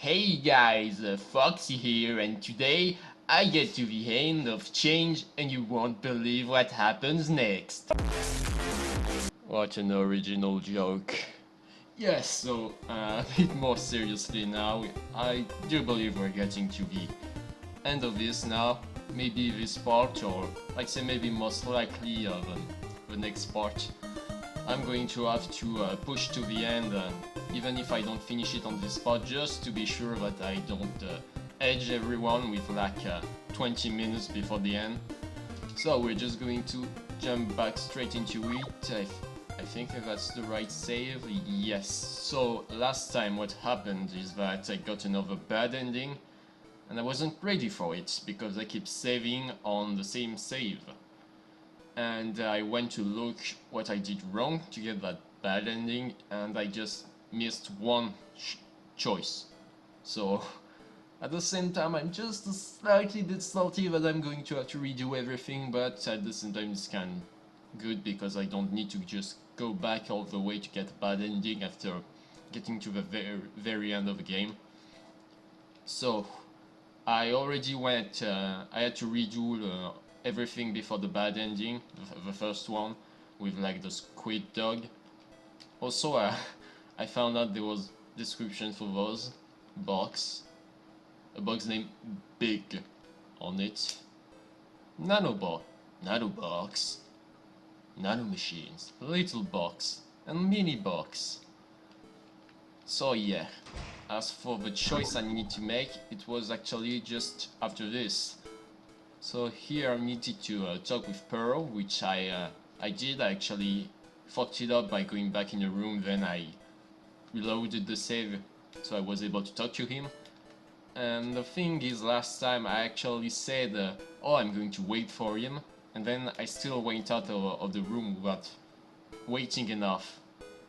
Hey guys, Foxy here, and today I get to the end of change and you won't believe what happens next. What an original joke. Yes, so a bit more seriously now, I do believe we're getting to the end of this now. Maybe this part, or like say maybe most likely the next part. I'm going to have to push to the end, even if I don't finish it on this spot, just to be sure that I don't edge everyone with like 20 minutes before the end. So we're just going to jump back straight into it. I think that's the right save. Yes. So last time what happened is that I got another bad ending, and I wasn't ready for it because I keep saving on the same save. And I went to look what I did wrong to get that bad ending, and I just missed one choice. So at the same time I'm just a slightly bit salty that I'm going to have to redo everything, but at the same time it's kind of good because I don't need to just go back all the way to get a bad ending after getting to the very end of the game. So I already went, I had to redo everything before the bad ending, the first one, with like the squid dog. Also, I found out there was description for those box, a box named Big on it. Nanobox, nano machines, little box, and mini box. So yeah, as for the choice I need to make, it was actually just after this. So here I needed to talk with Pearl, which I did. I actually fucked it up by going back in the room, then I reloaded the save, so I was able to talk to him. And the thing is, last time I actually said, oh, I'm going to wait for him, and then I still went out of the room without waiting enough.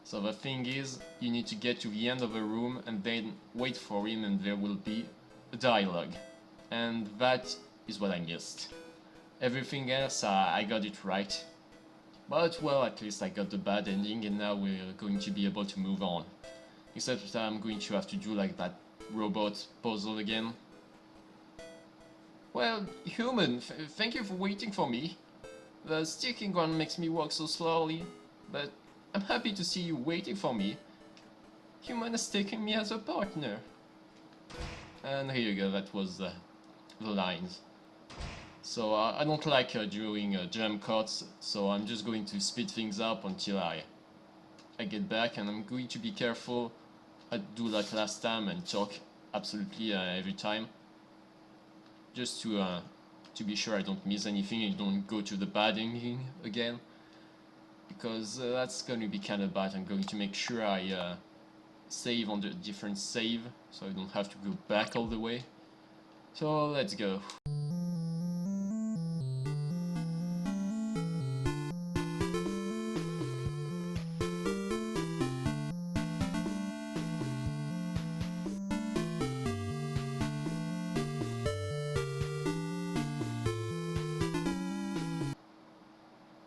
So the thing is, you need to get to the end of the room and then wait for him, and there will be a dialogue. And that is what I missed. Everything else, I got it right. But well, at least I got the bad ending, and now we're going to be able to move on. Except that I'm going to have to do like that robot puzzle again. Well, human, thank you for waiting for me. The sticking one makes me walk so slowly, but I'm happy to see you waiting for me. Human is taking me as a partner. And here you go, that was the lines. So I don't like doing jump cuts, so I'm just going to speed things up until I get back, and I'm going to be careful. I do like last time and talk absolutely every time, just to be sure I don't miss anything and don't go to the bad ending again, because that's going to be kind of bad. I'm going to make sure I save on the different save, so I don't have to go back all the way. So let's go.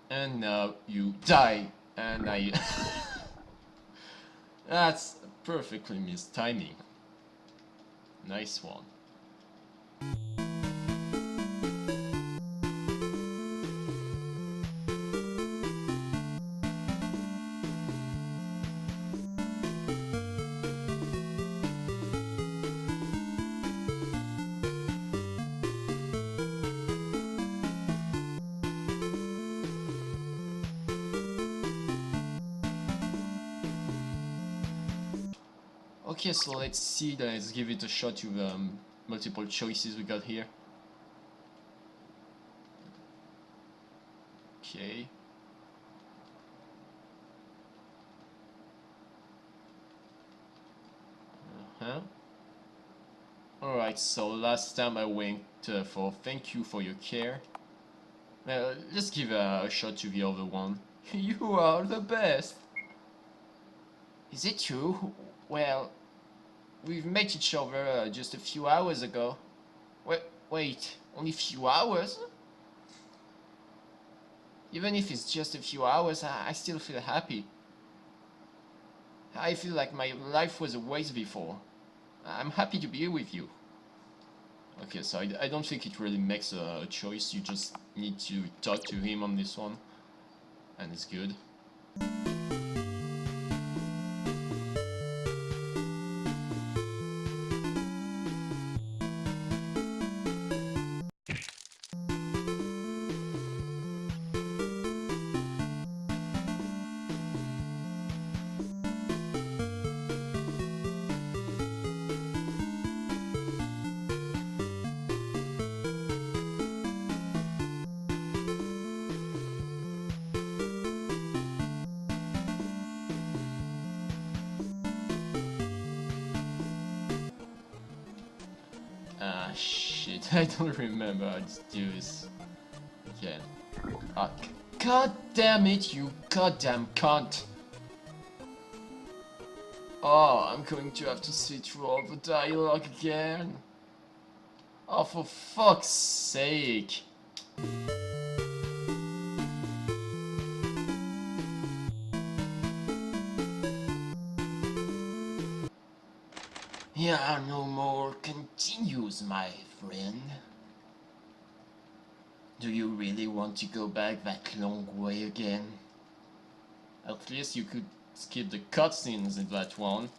And now you die, and I... That's perfectly missed timing. Nice one. Okay, so let's see, let's give it a shot to the multiple choices we got here. Okay. Alright, so last time I went for thank you for your care. Let's give a shot to the other one. You are the best! Is it true? Well, we've met each other just a few hours ago. Wait, only a few hours? Even if it's just a few hours, I still feel happy. I feel like my life was a waste before. I'm happy to be here with you. Okay, so I don't think it really makes a choice. You just need to talk to him on this one. And it's good. Ah, shit, I don't remember how to do this again. Ah, god damn it, you goddamn cunt! Oh, I'm going to have to sit through all the dialogue again. Oh, for fuck's sake. Here are no more continues, my friend. Do you really want to go back that long way again? At least you could skip the cutscenes in that one.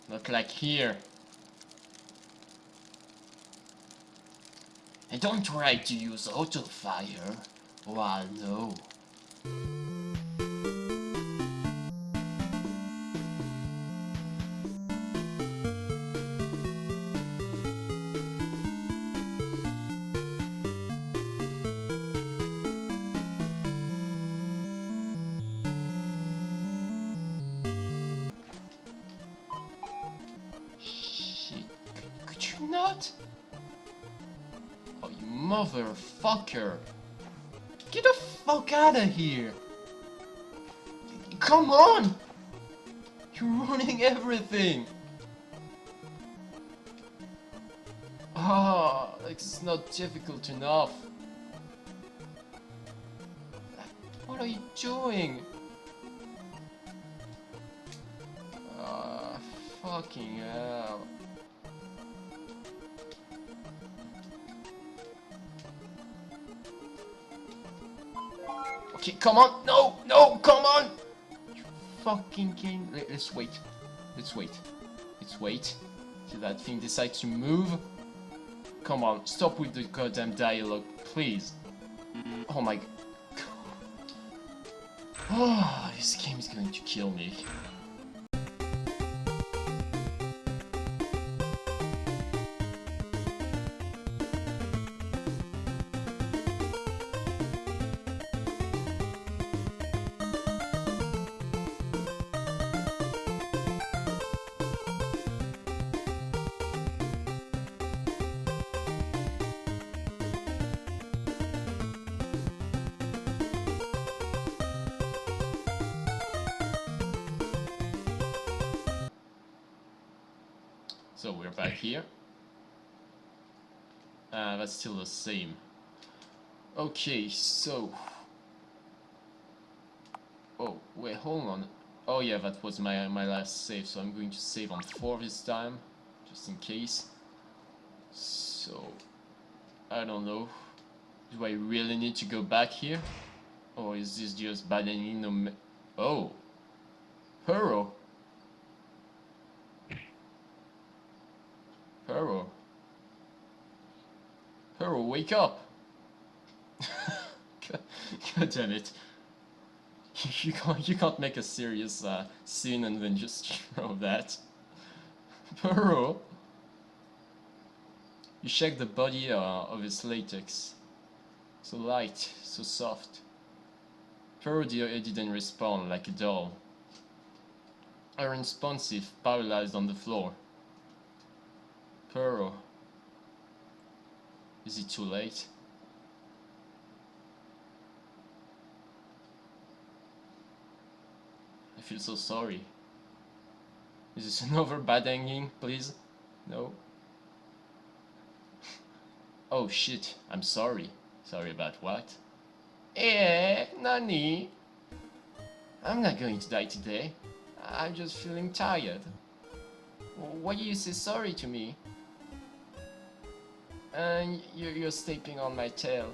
Not like here. And don't try to use auto fire. Well, no. Shit, could you not? Oh, you motherfucker! Get the fuck out of here! Come on! You're ruining everything! Ah, oh, it's not difficult enough. What are you doing? Ah, fucking hell. Okay, come on! No! No! Come on! You fucking king. Let's wait. Let's wait. Let's wait till that thing decides to move. Come on, stop with the goddamn dialogue, please. Oh my god. Oh, this game is going to kill me. So we're back here. That's still the same. Okay, so... Oh, wait, hold on. Oh yeah, that was my last save, so I'm going to save on 4 this time, just in case. So... I don't know. Do I really need to go back here? Or is this just banning no... Oh! Hero! Hero! Hero, wake up! God damn it. You can't make a serious scene and then just throw that. Hero! You shake the body of its latex. So light, so soft. Hero didn't respond like a doll. Unresponsive, paralyzed on the floor. Hero. Is it too late? I feel so sorry. Is this another bad ending, please? No? Oh shit, I'm sorry. Sorry about what? Nani? I'm not going to die today. I'm just feeling tired. why do you say sorry to me? And you're stepping on my tail.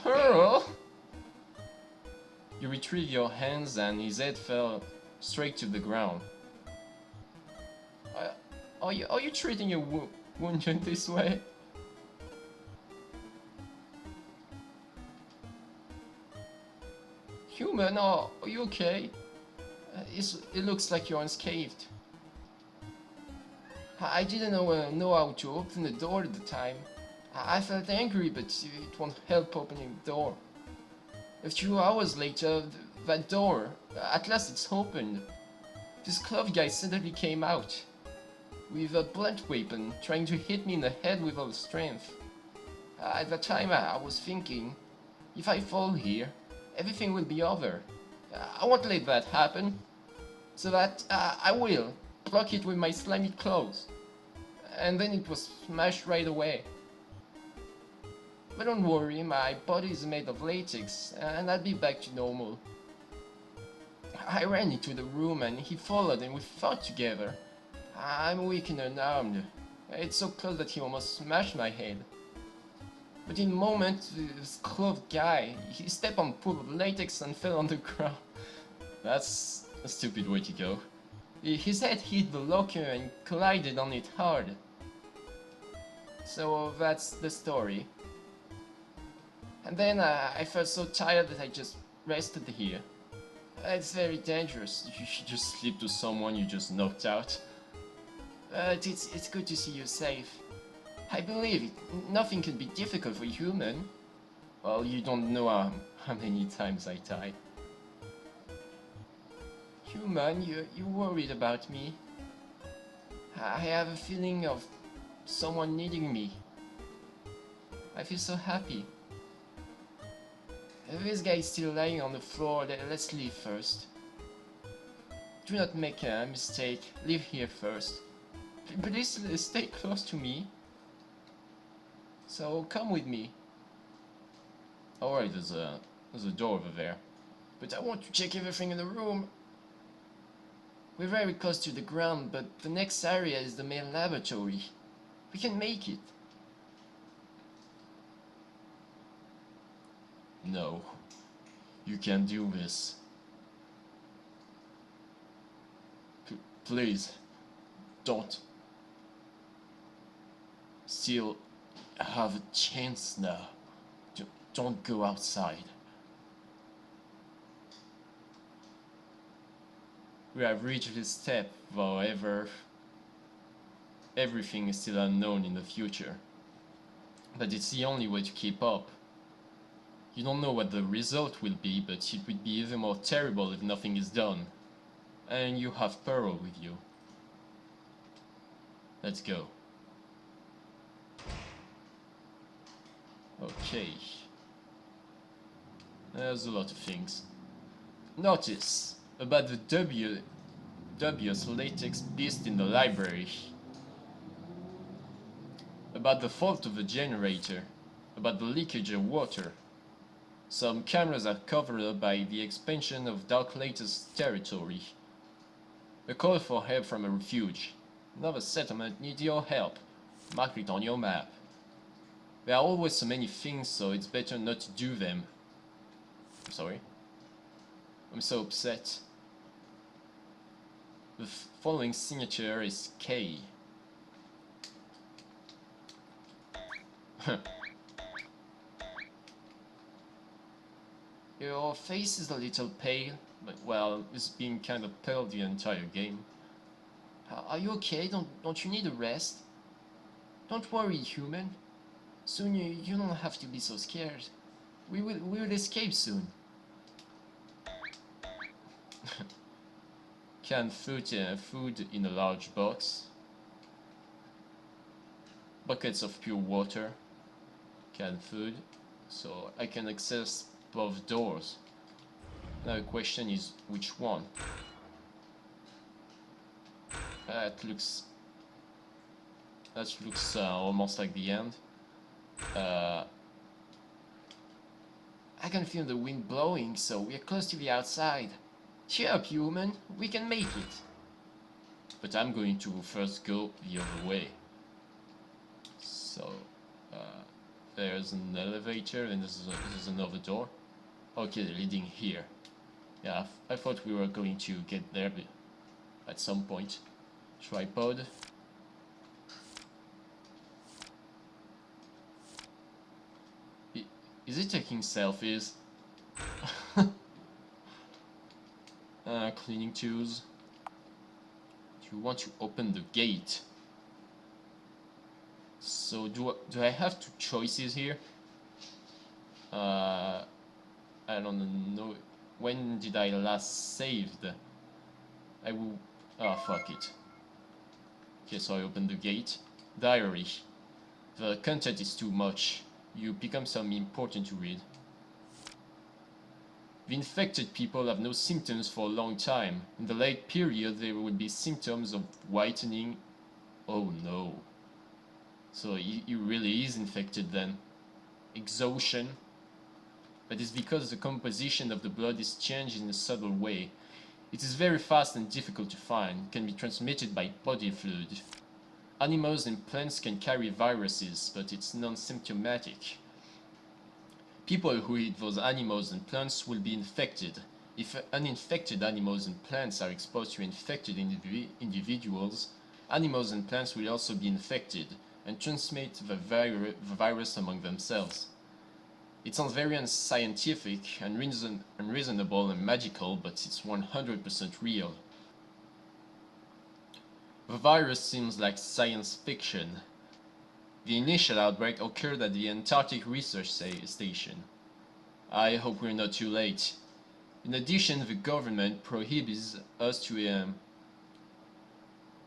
Pearl! You retrieve your hands and his head fell straight to the ground. Are you treating your wounded this way? Human, are you okay? It looks like you're unscathed. I didn't know how to open the door at the time. I felt angry, but it won't help opening the door. A few hours later, that door, at last it's opened. This glove guy suddenly came out, with a blunt weapon, trying to hit me in the head with all strength. At that time I was thinking, if I fall here, everything will be over. I won't let that happen. So that I will block it with my slimy claws. And then it was smashed right away. But don't worry, my body is made of latex, and I'll be back to normal. I ran into the room and he followed and we fought together. I'm weak and unarmed. It's so close that he almost smashed my head. But in a moment, this clothed guy, he stepped on a pool of latex and fell on the ground. That's a stupid way to go. His head hit the locker and collided on it hard. So that's the story. And then I felt so tired that I just rested here. It's very dangerous. You should just sleep to someone you just knocked out. But it's good to see you safe. I believe it. Nothing can be difficult for a human. Well, you don't know how many times I died. Human, you're worried about me. I have a feeling of someone needing me. I feel so happy. This guy is still lying on the floor. Let's leave first. Do not make a mistake. Leave here first. Please stay close to me. So come with me. Alright, there's a door over there. But I want to check everything in the room. We're very close to the ground, but the next area is the main laboratory. We can make it. No, you can't do this. Please, don't. Still have a chance now. Don't go outside. We have reached this step, however, everything is still unknown in the future. But it's the only way to keep up. You don't know what the result will be, but it would be even more terrible if nothing is done. And you have Pearl with you. Let's go. Okay. There's a lot of things. Notice about the dubious latex beast in the library. About the fault of the generator. About the leakage of water. Some cameras are covered up by the expansion of Dark Late's territory. A call for help from a refuge. Another settlement needs your help. Mark it on your map. There are always so many things, so it's better not to do them. I'm sorry. I'm so upset. The following signature is K. Your face is a little pale, but well, it's been kind of pale the entire game. Are you okay? Don't you need a rest? Don't worry, human. Soon you don't have to be so scared. We will escape soon. Canned food in a large box. Buckets of pure water. Canned food. So I can access both doors. Now the question is which one? That looks almost like the end. I can feel the wind blowing, so we're close to the outside. Cheer up, human. We can make it. but I'm going to first go the other way. So, there's an elevator and there's another door. Okay, leading here. Yeah, I thought we were going to get there at some point. Tripod. Is it taking selfies? Cleaning tools. Do you want to open the gate? So do I have two choices here? I don't know. When did I last saved? I will. Ah, fuck it. Okay, so I open the gate. Diary. The content is too much. You become something important to read. The infected people have no symptoms for a long time. In the late period, there will be symptoms of whitening. Oh no. So he really is infected then. Exhaustion. That is because the composition of the blood is changed in a subtle way. It is very fast and difficult to find. It can be transmitted by body fluid. Animals and plants can carry viruses, but it's non-symptomatic. People who eat those animals and plants will be infected. If uninfected animals and plants are exposed to infected individuals, animals and plants will also be infected and transmit the virus among themselves. It sounds very unscientific, unreasonable and magical, but it's 100% real. The virus seems like science fiction. The initial outbreak occurred at the Antarctic Research Station. I hope we're not too late. In addition, the government prohibits us to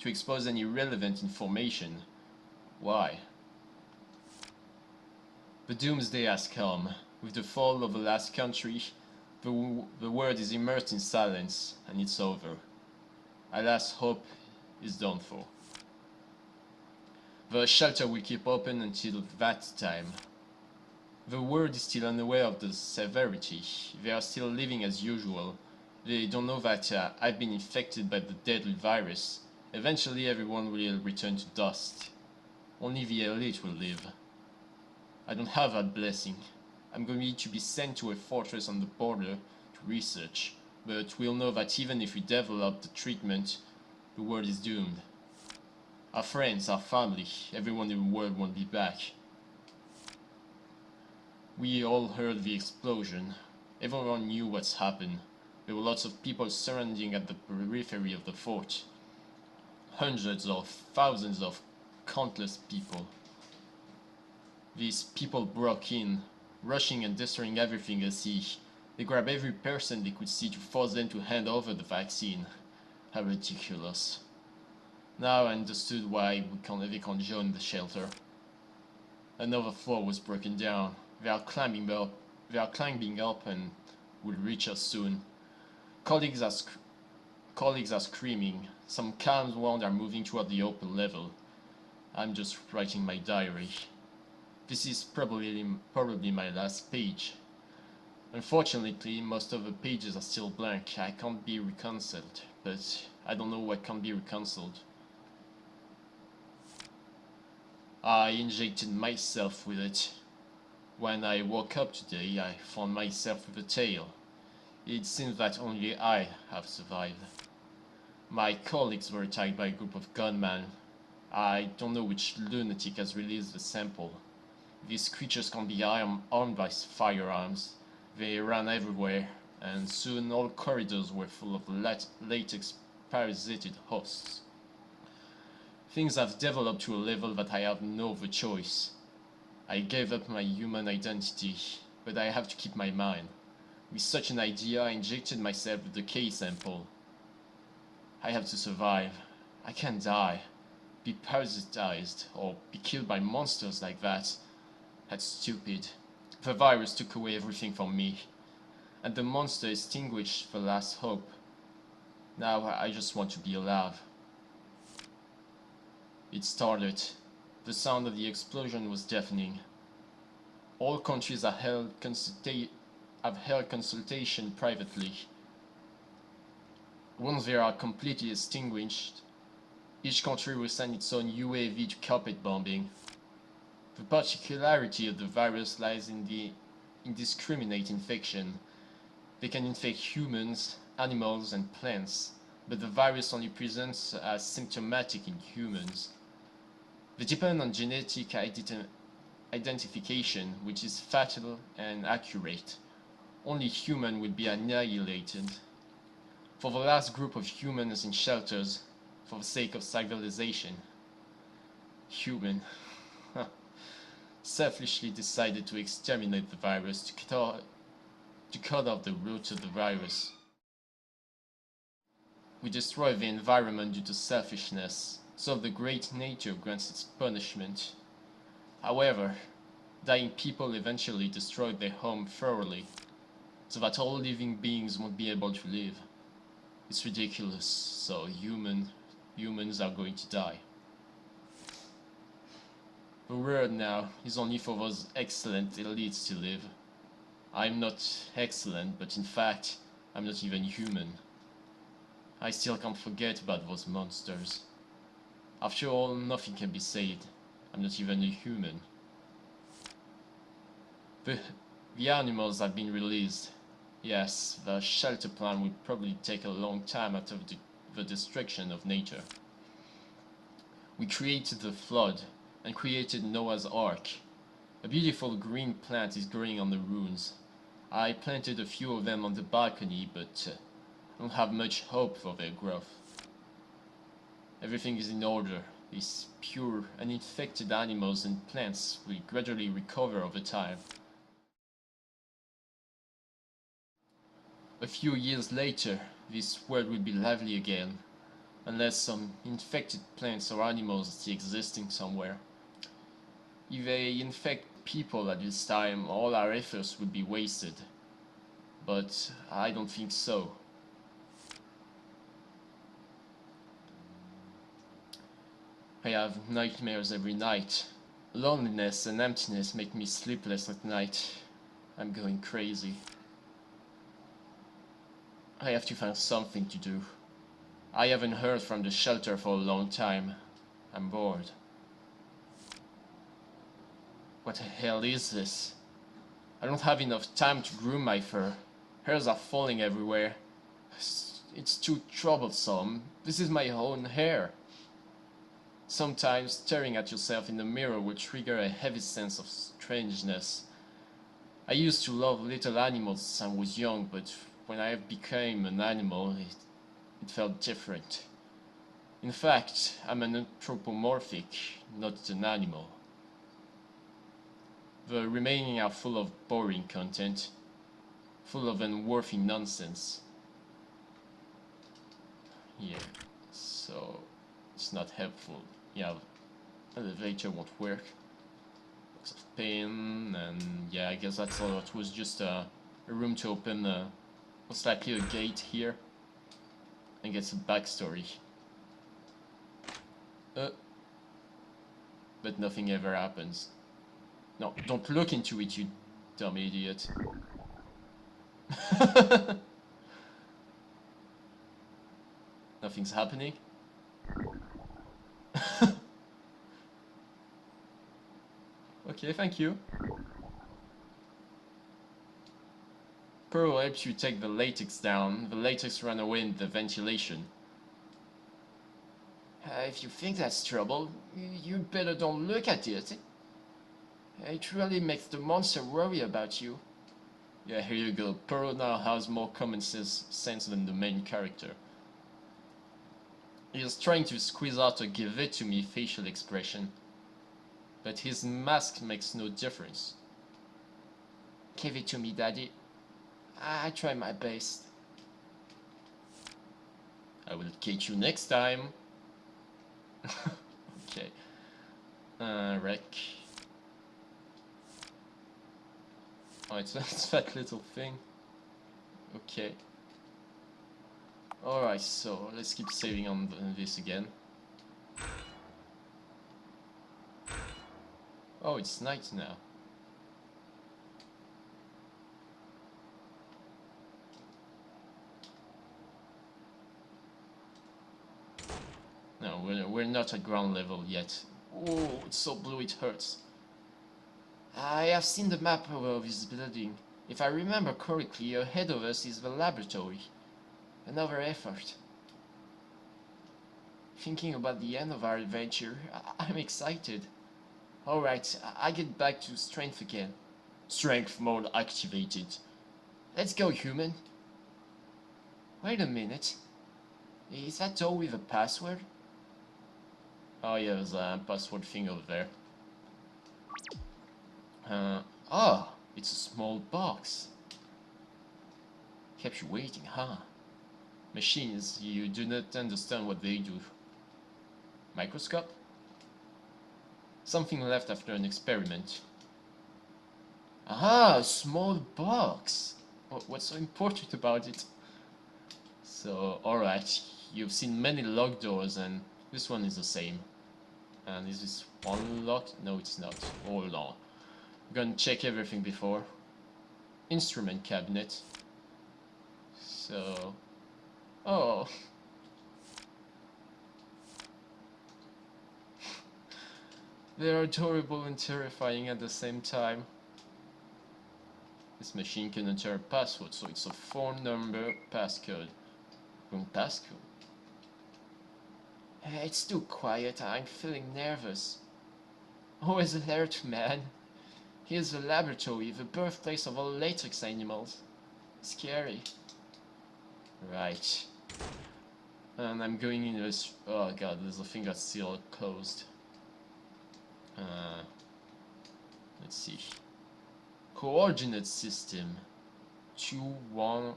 expose any relevant information. Why? The doomsday has come. With the fall of the last country, the world is immersed in silence, and it's over. Our last hope is done for. The shelter will keep open until that time. The world is still unaware of the severity. They are still living as usual. They don't know that I've been infected by the deadly virus. Eventually everyone will return to dust. Only the elite will live. I don't have that blessing. I'm going to be sent to a fortress on the border to research. But we'll know that even if we develop the treatment, the world is doomed. Our friends, our family, everyone in the world won't be back. We all heard the explosion. Everyone knew what's happened. There were lots of people surrounding at the periphery of the fort. Hundreds of thousands of countless people. These people broke in, rushing and destroying everything they see. They grabbed every person they could see to force them to hand over the vaccine. How ridiculous. Now I understood why they can't join the shelter. Another floor was broken down. They are climbing up and will reach us soon. Colleagues are screaming. Some calm ones are moving toward the open level. I'm just writing my diary. This is probably my last page. Unfortunately, most of the pages are still blank. I can't be reconciled, but I don't know what can be reconciled. I injected myself with it. When I woke up today, I found myself with a tail. It seems that only I have survived. My colleagues were attacked by a group of gunmen. I don't know which lunatic has released the sample. These creatures can be armed by firearms. They ran everywhere, and soon all corridors were full of latex parasitic hosts. Things have developed to a level that I have no other choice. I gave up my human identity, but I have to keep my mind. With such an idea, I injected myself with the K sample. I have to survive. I can't die, be parasitized, or be killed by monsters like that. That's stupid. The virus took away everything from me, and the monster extinguished the last hope. Now I just want to be alive. It started. The sound of the explosion was deafening. All countries have held consultation privately. Once they are completely extinguished, Each country will send its own UAV to carpet bombing. The particularity of the virus lies in the indiscriminate infection. They can infect humans, animals, and plants, but the virus only presents as symptomatic in humans. They depend on genetic identification, which is fatal and accurate. Only human will be annihilated. For the last group of humans in shelters, for the sake of civilization, human selfishly decided to exterminate the virus, to cut off the roots of the virus. We destroy the environment due to selfishness, so the great nature grants its punishment. However, dying people eventually destroy their home thoroughly, so that all living beings won't be able to live. It's ridiculous, so humans are going to die. The world now is only for those excellent elites to live. I'm not excellent, but in fact, I'm not even human. I still can't forget about those monsters. After all, nothing can be saved. I'm not even a human. The animals have been released. Yes, the shelter plan will probably take a long time after the destruction of nature. We created the flood and created Noah's Ark. A beautiful green plant is growing on the ruins. I planted a few of them on the balcony, but I don't have much hope for their growth. Everything is in order. These pure, uninfected animals and plants will gradually recover over time. A few years later, this world will be lively again, unless some infected plants or animals are still existing somewhere. If they infect people at this time, all our efforts would be wasted. But I don't think so. I have nightmares every night. Loneliness and emptiness make me sleepless at night. I'm going crazy. I have to find something to do. I haven't heard from the shelter for a long time. I'm bored. What the hell is this? I don't have enough time to groom my fur. Hairs are falling everywhere. It's too troublesome. This is my own hair. Sometimes staring at yourself in the mirror will trigger a heavy sense of strangeness. I used to love little animals since I was young, but when I became an animal, it felt different. In fact, I'm an anthropomorphic, not an animal. The remaining are full of boring content, full of unworthy nonsense. Yeah, so it's not helpful. Yeah, elevator won't work. Box of pain, and yeah, I guess that's all. It was just a room to open most likely a gate here and get some backstory. But nothing ever happens. No, don't look into it, you dumb idiot. Nothing's happening. Okay, thank you. Pearl helps you take the latex down. The latex ran away in the ventilation. If you think that's trouble, you better don't look at it. It really makes the monster worry about you. Yeah, here you go. Pearl now has more common sense than the main character. He is trying to squeeze out a give it to me facial expression, but his mask makes no difference. Give it to me, daddy. I try my best. I will catch you next time. Okay. Wreck. Oh, it's that little thing. Okay. Alright, so let's keep saving on this again. Oh, it's night now. No, we're not at ground level yet. Oh, it's so blue it hurts. I have seen the map of this building. If I remember correctly, ahead of us is the laboratory. Another effort. Thinking about the end of our adventure, I'm excited. Alright, I get back to strength again. Strength mode activated. Let's go, human. Wait a minute. Is that door with a password? Oh yeah, there's a password thing over there. Oh, it's a small box. Kept you waiting, huh? Machines, you do not understand what they do. Microscope? Something left after an experiment. Aha, a small box. What's so important about it? So, alright, you've seen many locked doors and this one is the same. And is this one locked? No, it's not. Hold on. I'm gonna check everything before. Instrument cabinet. So... Oh. They're adorable and terrifying at the same time. This machine can enter a password, so it's a phone number, passcode. Wrong passcode. It's too quiet, I'm feeling nervous. Always alert, man. Here's the laboratory, the birthplace of all latex animals. Scary. Right. And I'm going in this... Oh god, there's a thing that's still closed. Let's see. Coordinate system. 2, 1...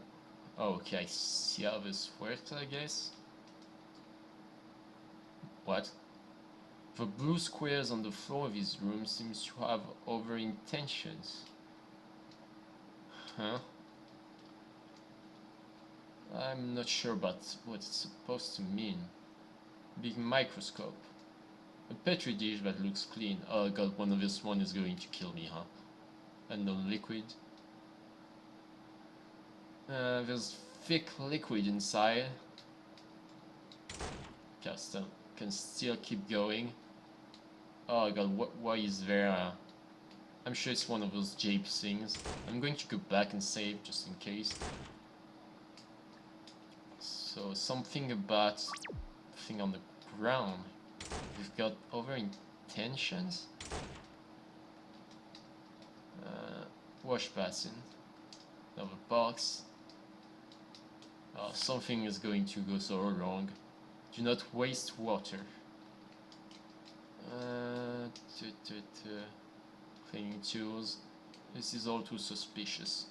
Oh, okay, I see how this works, I guess. What? The blue squares on the floor of his room seems to have other intentions. Huh? I'm not sure about what it's supposed to mean. Big microscope. A petri dish that looks clean. Oh god, one of this one is going to kill me, huh? Unknown liquid. There's thick liquid inside. Can still keep going. Oh god, why is there I'm sure it's one of those jape things. I'm going to go back and save just in case. So something about thing on the ground. We've got other intentions. Wash basin. Another box. Oh, something is going to go so wrong. Do not waste water. Cleaning tools. This is all too suspicious.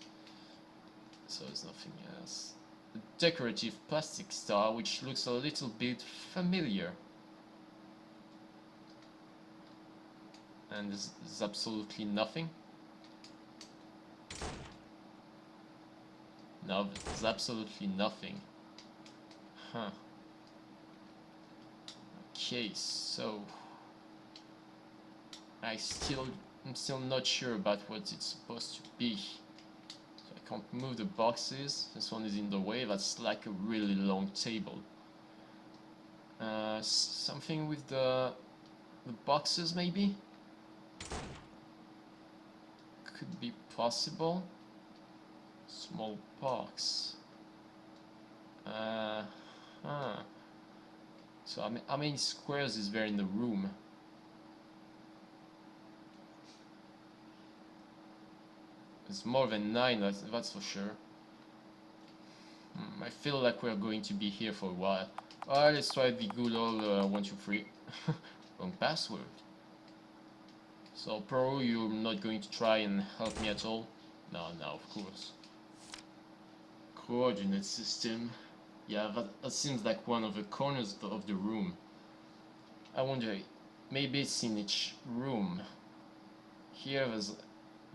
So there's nothing else. A decorative plastic star which looks a little bit familiar. And there's absolutely nothing. No, there's absolutely nothing. Huh. Okay, so I'm still not sure about what it's supposed to be. So I can't move the boxes. This one is in the way. That's like a really long table. Something with the boxes maybe? Could be possible. Small box. So how many squares is there in the room? It's more than 9, that's for sure. I feel like we're going to be here for a while. Alright, let's try the good old 1, 2, 3. Wrong password. So, Pro, you're not going to try and help me at all? No, of course. Coordinate system. Yeah, that seems like one of the corners of the room. I wonder, maybe it's in each room. Here there's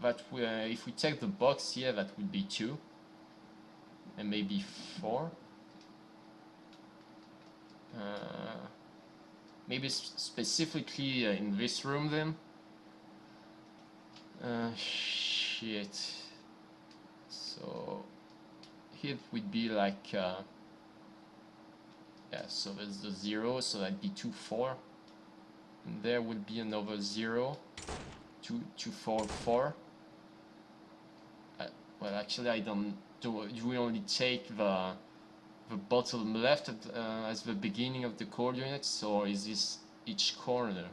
that if we take the box here, that would be 2. And maybe 4. Maybe specifically in this room then? Shit. So here it would be like Yeah, so there's the 0, so that'd be 2, 4. And there would be another 0, 2, 2, 4, 4. Well, actually, I don't do. Do we only take the bottom left as the beginning of the coordinates, or is this each corner?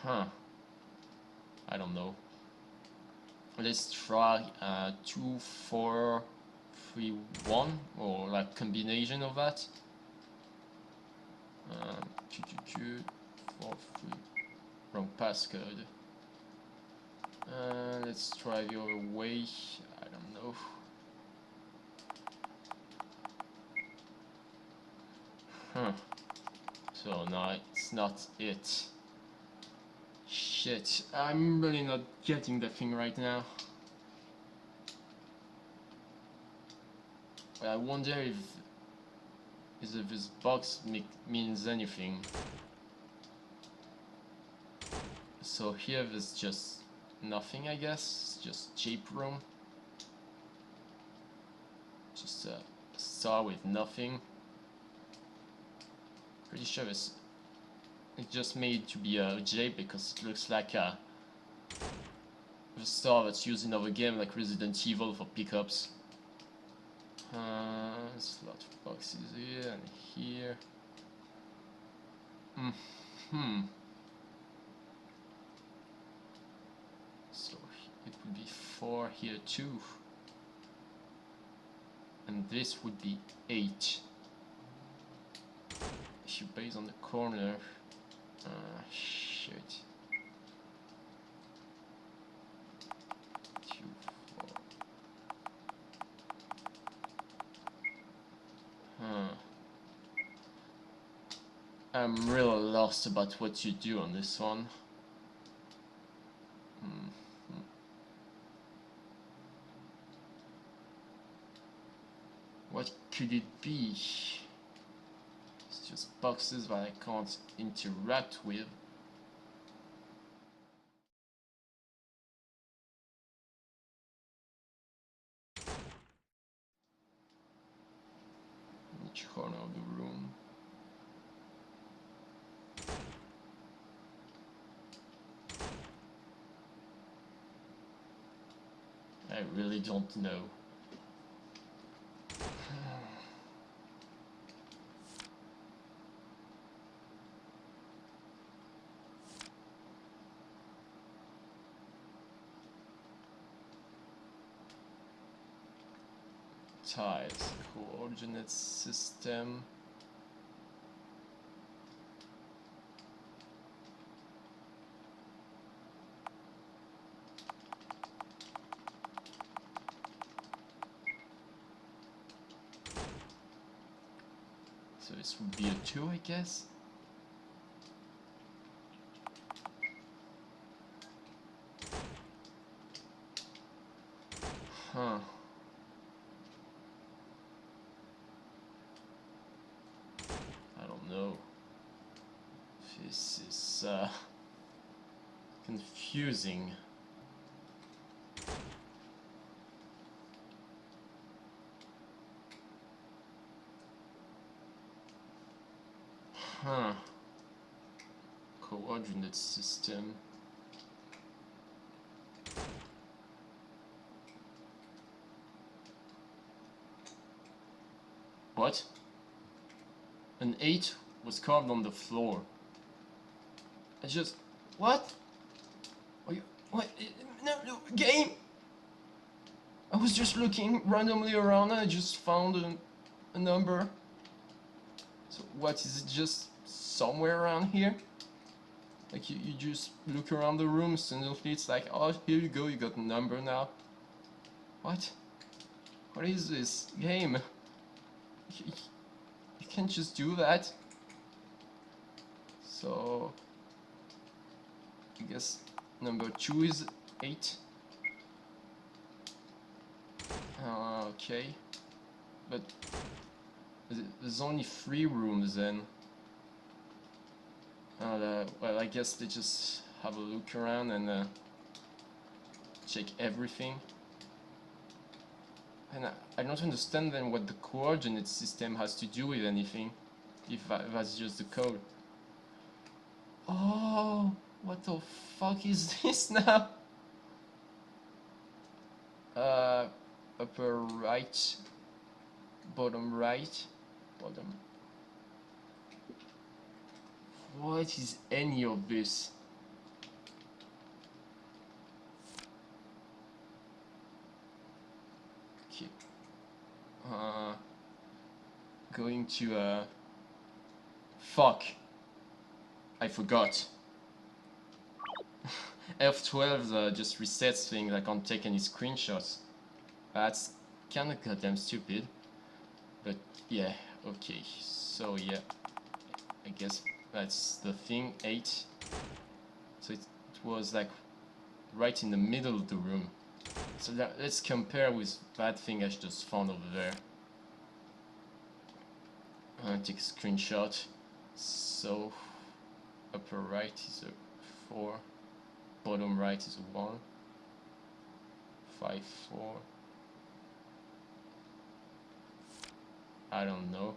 Huh. I don't know. Let's try 2, 4, 3, 1, or like combination of that. 2, 2, 2, 4, 3. Wrong passcode. Let's try the other way. I don't know. Huh. So no, it's not it. Shit, I'm really not getting the thing right now. I wonder if this box means anything. So here there's just nothing, I guess. It's just cheap room. Just a star with nothing. Pretty sure it's just made to be a J because it looks like the star that's used in other game like Resident Evil for pickups. There's a lot of boxes here and here. So it would be 4 here too. And this would be 8. If you base on the corner. Shit. 2, 4. I'm really lost about what you do on this one. What could it be? It's just boxes that I can't interact with. In each corner of the room. I really don't know. Tiles, coordinate system. So this would be a 2, I guess. Huh. I don't know. This is confusing. Huh. Coordinate system. What? An 8 was carved on the floor. I just... What? Are you... What? No, game! I was just looking randomly around and I just found a number. So what, is it just somewhere around here? Like you just look around the room, suddenly it's like, oh, here you go, you got a number now. What? What is this game? You can't just do that. So I guess number 2 is 8. Okay. But there's only 3 rooms then. Well, I guess they just have a look around and check everything. And I don't understand then what the coordinate system has to do with anything, if that's just the code. Oh, what the fuck is this now? Upper right, bottom right, bottom. What is any of this? Okay. Going to fuck. I forgot. F12 just resets things. I can't take any screenshots. That's kinda goddamn stupid. But yeah, okay. So yeah, I guess that's the thing. 8. So it was like right in the middle of the room. So let's compare with that thing I just found over there. I'm gonna take a screenshot. So upper right is a 4, bottom right is a 1, 5, 4. I don't know.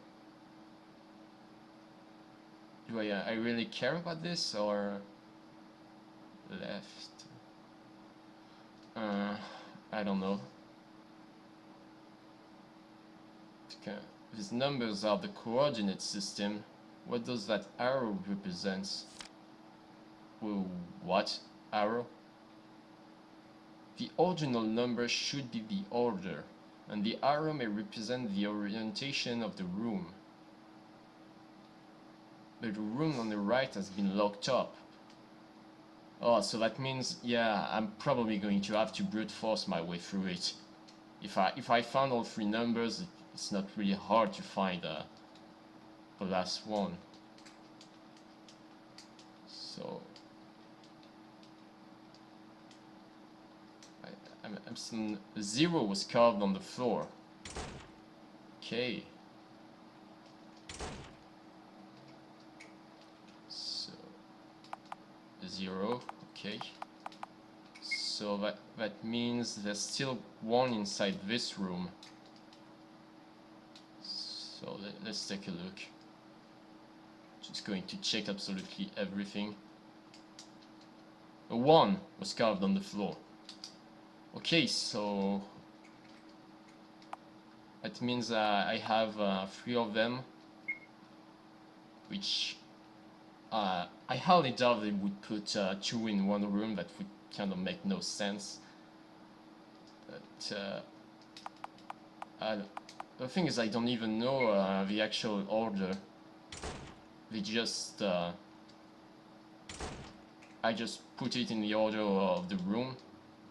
Do I really care about this, or left? I don't know. Okay. These numbers are the coordinate system. What does that arrow represent? Well, what arrow? The ordinal number should be the order, and the arrow may represent the orientation of the room. But the room on the right has been locked up. Oh, so that means, yeah, I'm probably going to have to brute force my way through it. If I found all 3 numbers, it's not really hard to find the last one. So I'm seeing 0 was carved on the floor. Okay. So 0, okay. So that means there's still 1 inside this room. So let's take a look. Just going to check absolutely everything. A 1 was carved on the floor. Okay, so that means I have 3 of them, which I highly doubt they would put 2 in one room. That would kind of make no sense. But the thing is, I don't even know the actual order. They just I just put it in the order of the room,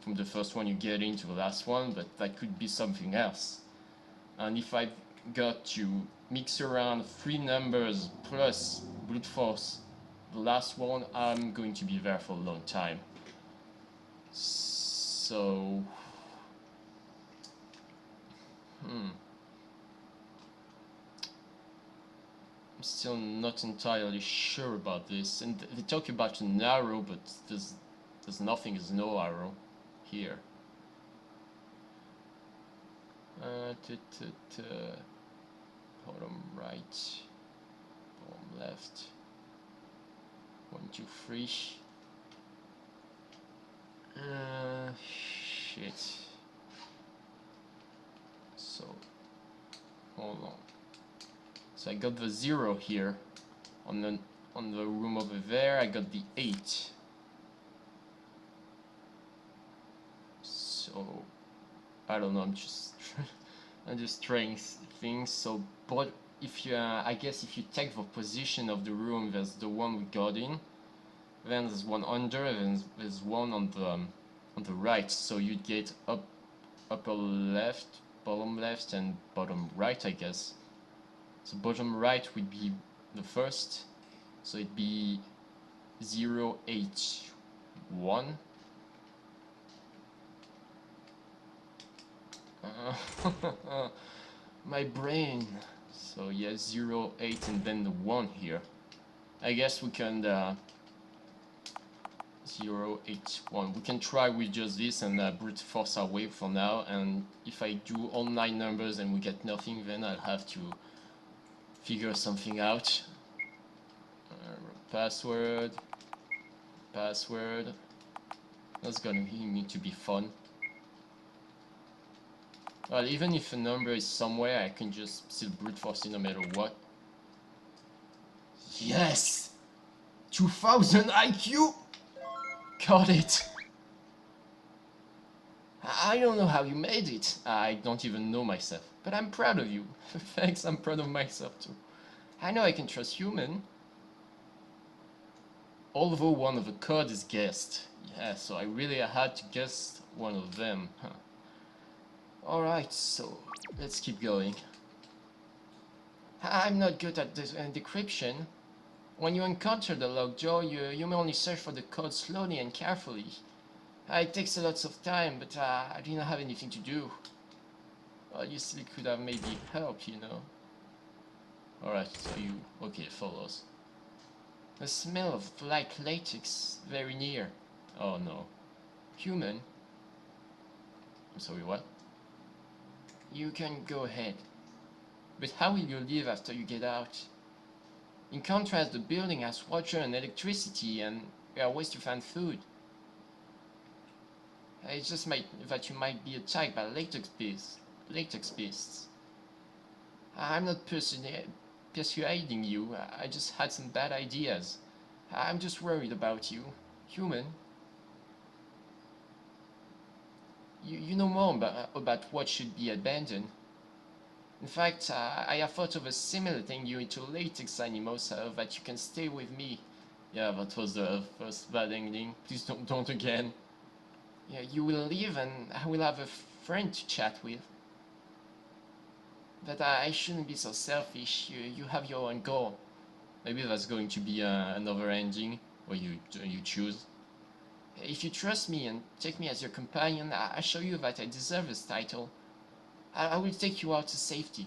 from the first one you get into the last one, but that could be something else. And if I got to mix around 3 numbers plus brute force the last one, I'm going to be there for a long time. So I'm still not entirely sure about this. And they talk about an arrow, but there's nothing, there's no arrow here. Bottom right, bottom left. 1, 2, 3. Shit. So hold on. So I got the 0 here on the room over there. I got the 8. So I don't know. I'm just trying things. So, but if you, I guess if you take the position of the room, there's the one we got in. Then there's one under, and there's one on the right. So you'd get upper left, bottom left, and bottom right, I guess. So bottom right would be the first. So it'd be 0, 8, 1. My brain. So yeah, 0, 8, and then the 1 here. I guess we can 081. We can try with just this and brute force our way for now, and if I do all 9 numbers and we get nothing, then I'll have to figure something out. Password. That's gonna need to be fun. Well, even if a number is somewhere, I can just still brute force it no matter what. Yes! 2000 IQ! Got it! I don't know how you made it. I don't even know myself. But I'm proud of you. Thanks, I'm proud of myself too. I know I can trust human. Although one of the code is guessed. Yeah, so I really had to guess one of them. Huh. Alright, so let's keep going. I'm not good at this decryption. When you encounter the lockjaw, you may only search for the code slowly and carefully. It takes a lot of time, but I didn't have anything to do. Well, you still could have maybe helped, you know. Alright, so you... okay, follows. The smell of black latex very near. Oh no. Human? I'm sorry, what? You can go ahead. But how will you live after you get out? In contrast, the building has water and electricity, and there are ways to find food. It's just that you might be attacked by latex beasts. I'm not persuading you, I just had some bad ideas. I'm just worried about you. Human. You know more about what should be abandoned. In fact, I have thought of assimilating you into latex animals so that you can stay with me. Yeah, that was the first bad ending. Please don't again. Yeah, you will leave and I will have a friend to chat with. But I shouldn't be so selfish. You have your own goal. Maybe that's going to be another ending where you choose. If you trust me and take me as your companion, I show you that I deserve this title. I will take you out to safety.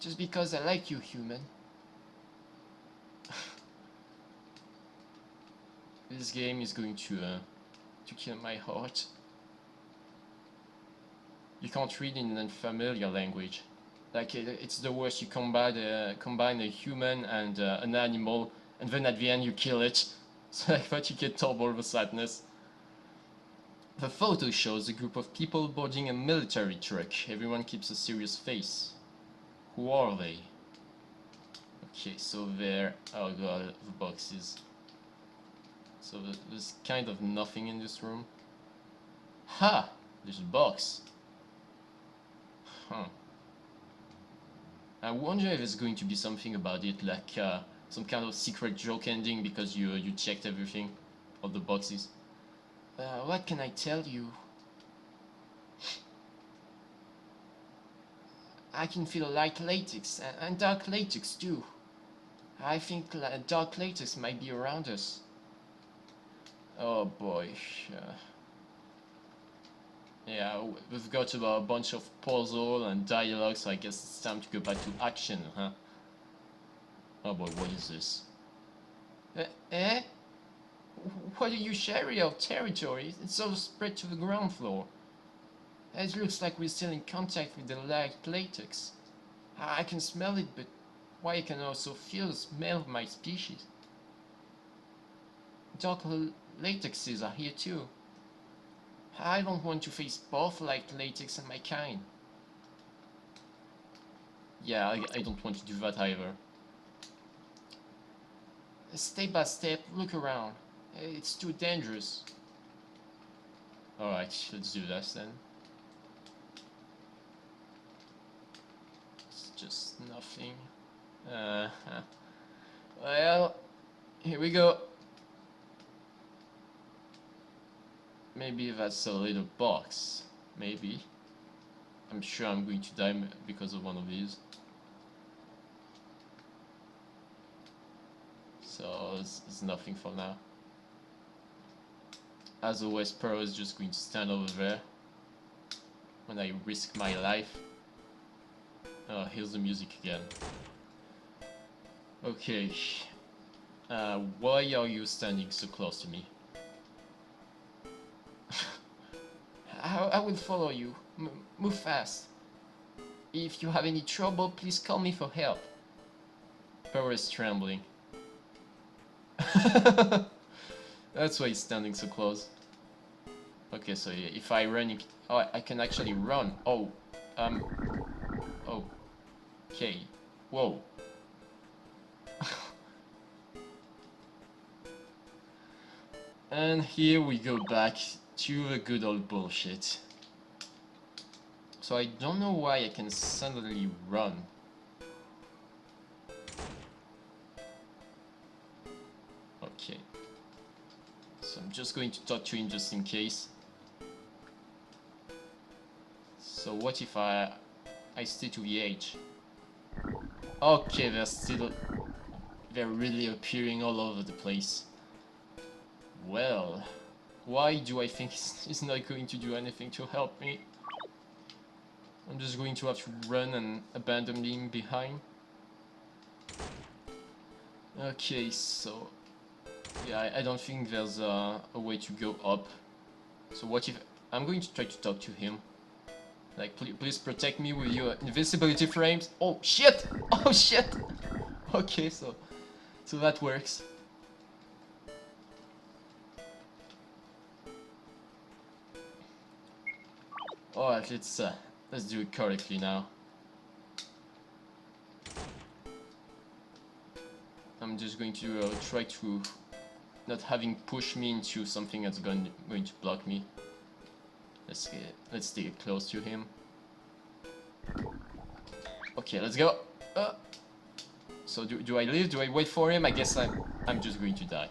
Just because I like you, human. This game is going to kill my heart. You can't read in an unfamiliar language. Like, it's the worst. You combine a human and an animal, and then at the end you kill it. So like that you get double the sadness. The photo shows a group of people boarding a military truck. Everyone keeps a serious face. Who are they? Okay, so there... oh god, the boxes. So there's kind of nothing in this room. Ha! There's a box. Huh. I wonder if there's going to be something about it, like some kind of secret joke ending because you checked everything of the boxes. What can I tell you? I can feel light latex and dark latex too. I think dark latex might be around us. Oh boy. Yeah, we've got a bunch of puzzle and dialogue, so I guess it's time to go back to action, huh? Oh boy, what is this? Eh? What are you sharing our territory? It's all spread to the ground floor. It looks like we're still in contact with the light latex. I can smell it, but why I can also feel the smell of my species. Dark latexes are here too. I don't want to face both light latex and my kind. Yeah, I don't want to do that either. Step by step, look around. It's too dangerous. Alright, let's do that then. It's just nothing. Well, here we go. Maybe that's a little box. Maybe. I'm sure I'm going to die because of one of these. So it's nothing for now. As always, Pearl is just going to stand over there when I risk my life. Oh, here's the music again. Okay. Why are you standing so close to me? I will follow you. Move fast. If you have any trouble, please call me for help. Power is trembling. That's why he's standing so close. Okay, so yeah, if I run, oh, I can actually run. Oh, oh, okay. Whoa. And here we go back to the good old bullshit. So I don't know why I can suddenly run. Okay. So I'm just going to talk to him just in case. So what if I stay to the edge? Okay, they're really appearing all over the place. Well, why do I think he's not going to do anything to help me? I'm just going to have to run and abandon him behind. Okay, so yeah, I don't think there's a way to go up. So what if I'm going to try to talk to him? Like, please protect me with your invisibility frames. Oh shit! Oh shit! Okay, so that works. Alright, let's do it correctly now. I'm just going to try to not having push me into something that's going to block me. Let's stay close to him. Okay, let's go. So do I leave? Do I wait for him? I guess I'm just going to die.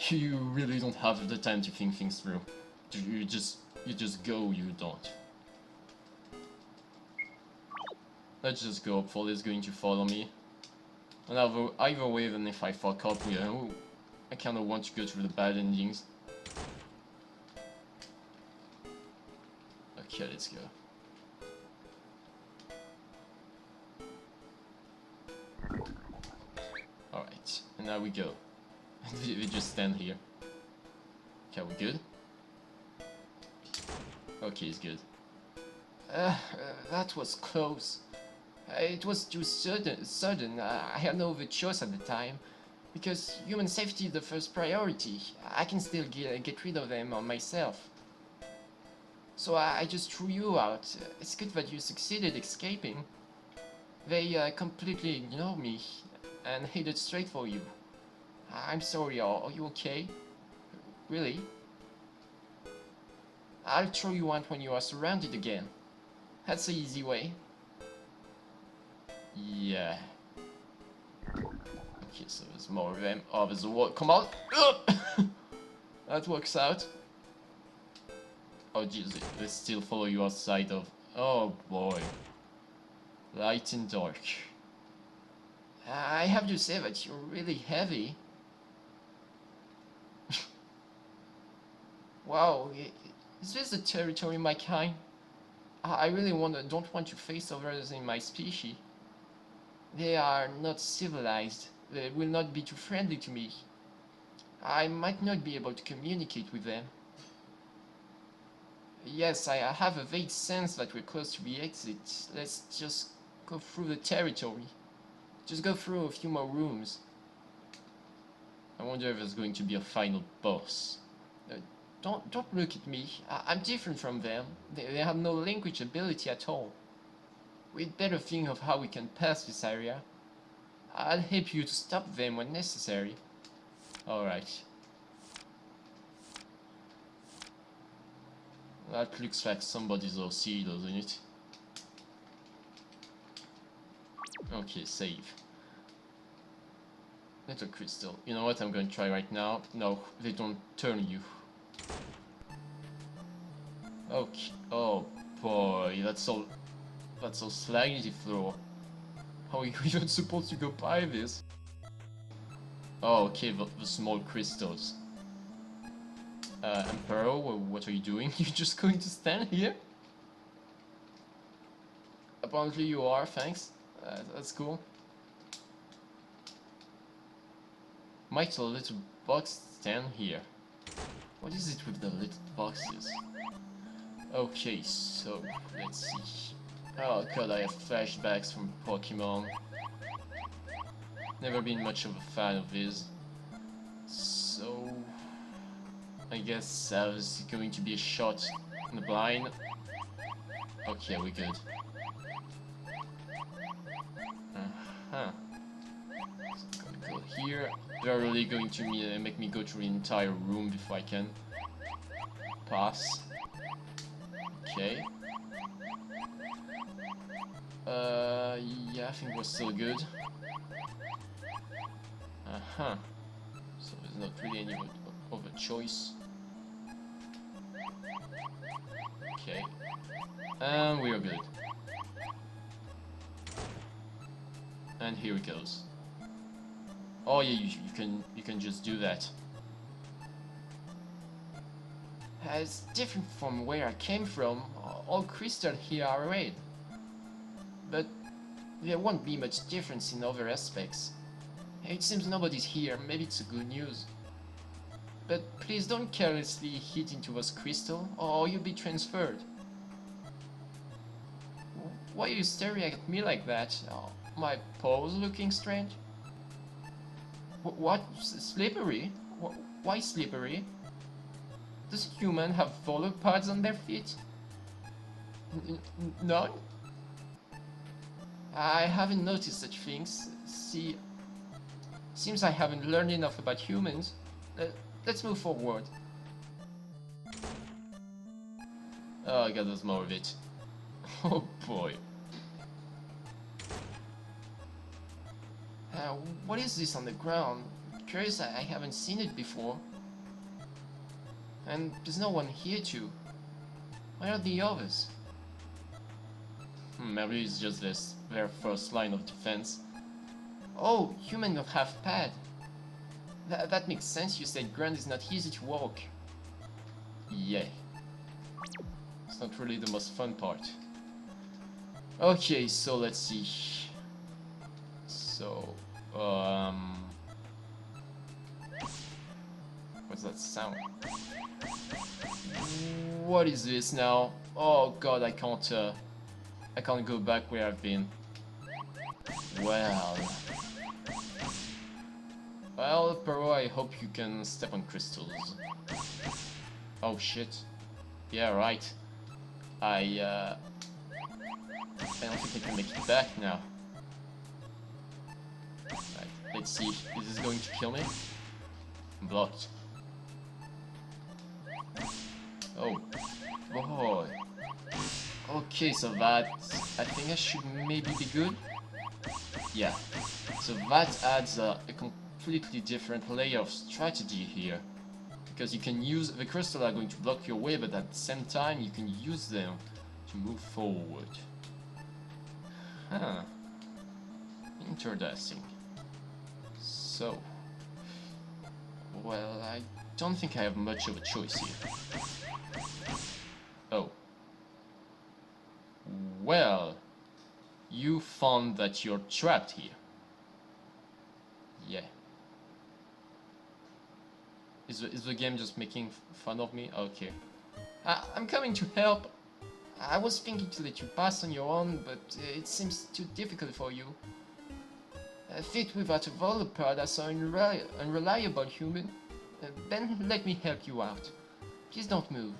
You really don't have the time to think things through. You just go. You don't. Let's just go. Paul is going to follow me. And either way, even if I fuck up, you know, I kind of want to go through the bad endings. Okay, let's go. Alright, and now we go. We just stand here. Okay, we good? Okay, it's good. That was close. It was too sudden. I had no other choice at the time. Because human safety is the first priority. I can still get rid of them on myself. So I just threw you out. It's good that you succeeded escaping. They completely ignored me and headed straight for you. I'm sorry, are you okay? Really? I'll throw you out when you are surrounded again. That's the easy way. Yeah. Okay, so there's more of them. Oh, there's a wall. Come on! That works out. Oh, jeez, they still follow you outside of... Oh, boy. Light and dark. I have to say that you're really heavy. Wow, is this the territory of my kind? I really don't want to face others in my species. They are not civilized. They will not be too friendly to me. I might not be able to communicate with them. Yes, I have a vague sense that we're close to the exit. Let's just go through the territory. Just go through a few more rooms. I wonder if there's going to be a final boss. Don't look at me. I'm different from them. They have no language ability at all. We'd better think of how we can pass this area. I'll help you to stop them when necessary. Alright. That looks like somebody's OC, doesn't it? Okay, save. Little crystal. You know what I'm going to try right now? No, they don't turn you. Okay. Oh boy, that's so slimy floor. How are you even supposed to go by this? Oh, okay, the small crystals. Emperor, what are you doing? You're just going to stand here? Apparently you are, thanks. That's cool. Might a little box stand here. What is it with the little boxes? Okay, so let's see. Oh god, I have flashbacks from Pokemon. Never been much of a fan of his. So I guess there's going to be a shot in the blind. Okay, we're good. Uh-huh. So I'm gonna go here. They're really going to make me go through the entire room before I can pass. Okay. Yeah, I think we're still good. Uh-huh. So there's not really any of a choice. Okay. And we're good. And here it goes. Oh yeah, you can just do that. It's different from where I came from. All crystals here are red. But there won't be much difference in other aspects. It seems nobody's here, maybe it's a good news. But please don't carelessly hit into those crystals, or you'll be transferred. Why are you staring at me like that? My paws looking strange? What? Slippery? Why slippery? Does a human have follow pads on their feet? None? I haven't noticed such things. See, seems I haven't learned enough about humans. Let's move forward. Oh god, there's more of it. Oh boy. What is this on the ground? Curious, I haven't seen it before. And there's no one here too. Where are the others? Maybe it's just their first line of defense. Oh, human don't have pad. That makes sense. You said ground is not easy to walk. Yeah. It's not really the most fun part. Okay, so let's see. So, what's that sound? What is this now? Oh god, I can't go back where I've been. Well, Pero, I hope you can step on crystals. Oh shit. Yeah, right. I don't think I can make it back now. Right, let's see. Is this going to kill me? I'm blocked. Oh boy. Okay, so that I think I should maybe be good. Yeah. So that adds a completely different layer of strategy here. Because you can use the crystals are going to block your way, but at the same time you can use them to move forward. Huh. Interesting. So, well, I don't think I have much of a choice here. Oh. Well, you found that you're trapped here. Yeah. Is the game just making fun of me? Okay. I'm coming to help. I was thinking to let you pass on your own, but it seems too difficult for you. Fit without a volopod as an unreliable human. Then let me help you out. Please don't move.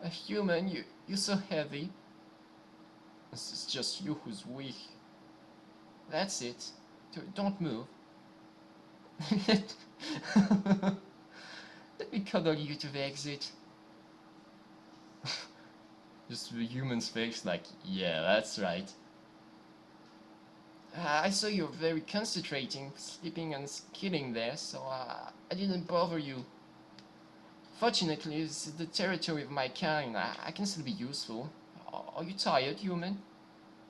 A human, you're so heavy. This is just you who's weak. That's it. Don't move. Let me cuddle you to the exit. Just the human's face like, yeah, that's right. I saw you're very concentrating, sleeping and skilling there, so I didn't bother you. Fortunately, this is the territory of my kind. I can still be useful. Are you tired, human?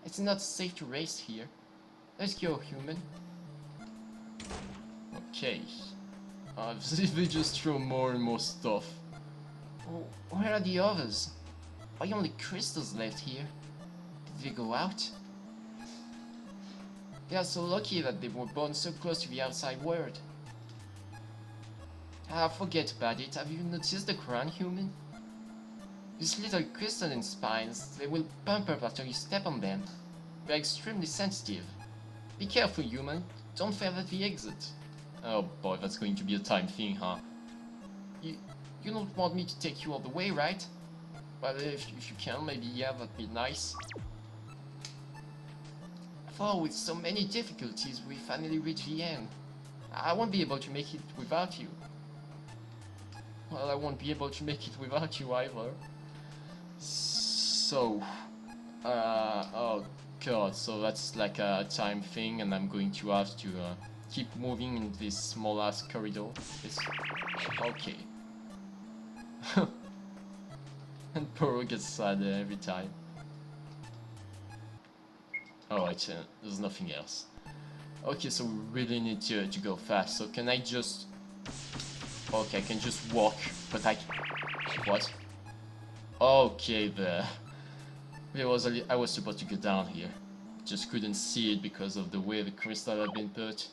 It's not safe to race here. Let's go, human. Okay. They just throw more and more stuff. Where are the others? Are you only crystals left here? Did they go out? They are so lucky that they were born so close to the outside world. Ah, forget about it. Have you noticed the crown, human? These little crystalline spines, they will pump up after you step on them. They're extremely sensitive. Be careful, human. Don't fail at the exit. Oh boy, that's going to be a time thing, huh? You don't want me to take you all the way, right? Well, if you can, maybe, yeah, that'd be nice. For with so many difficulties, we finally reached the end. I won't be able to make it without you. Well, I won't be able to make it without you either. So, oh god, so that's like a time thing, and I'm going to have to keep moving in this small ass corridor. It's okay. And Poro gets sad every time. Oh, there's nothing else. Okay, so we really need to go fast. So can I just... Okay, I can just walk, but I... What? Okay, I was supposed to go down here. Just couldn't see it because of the way the crystal had been put.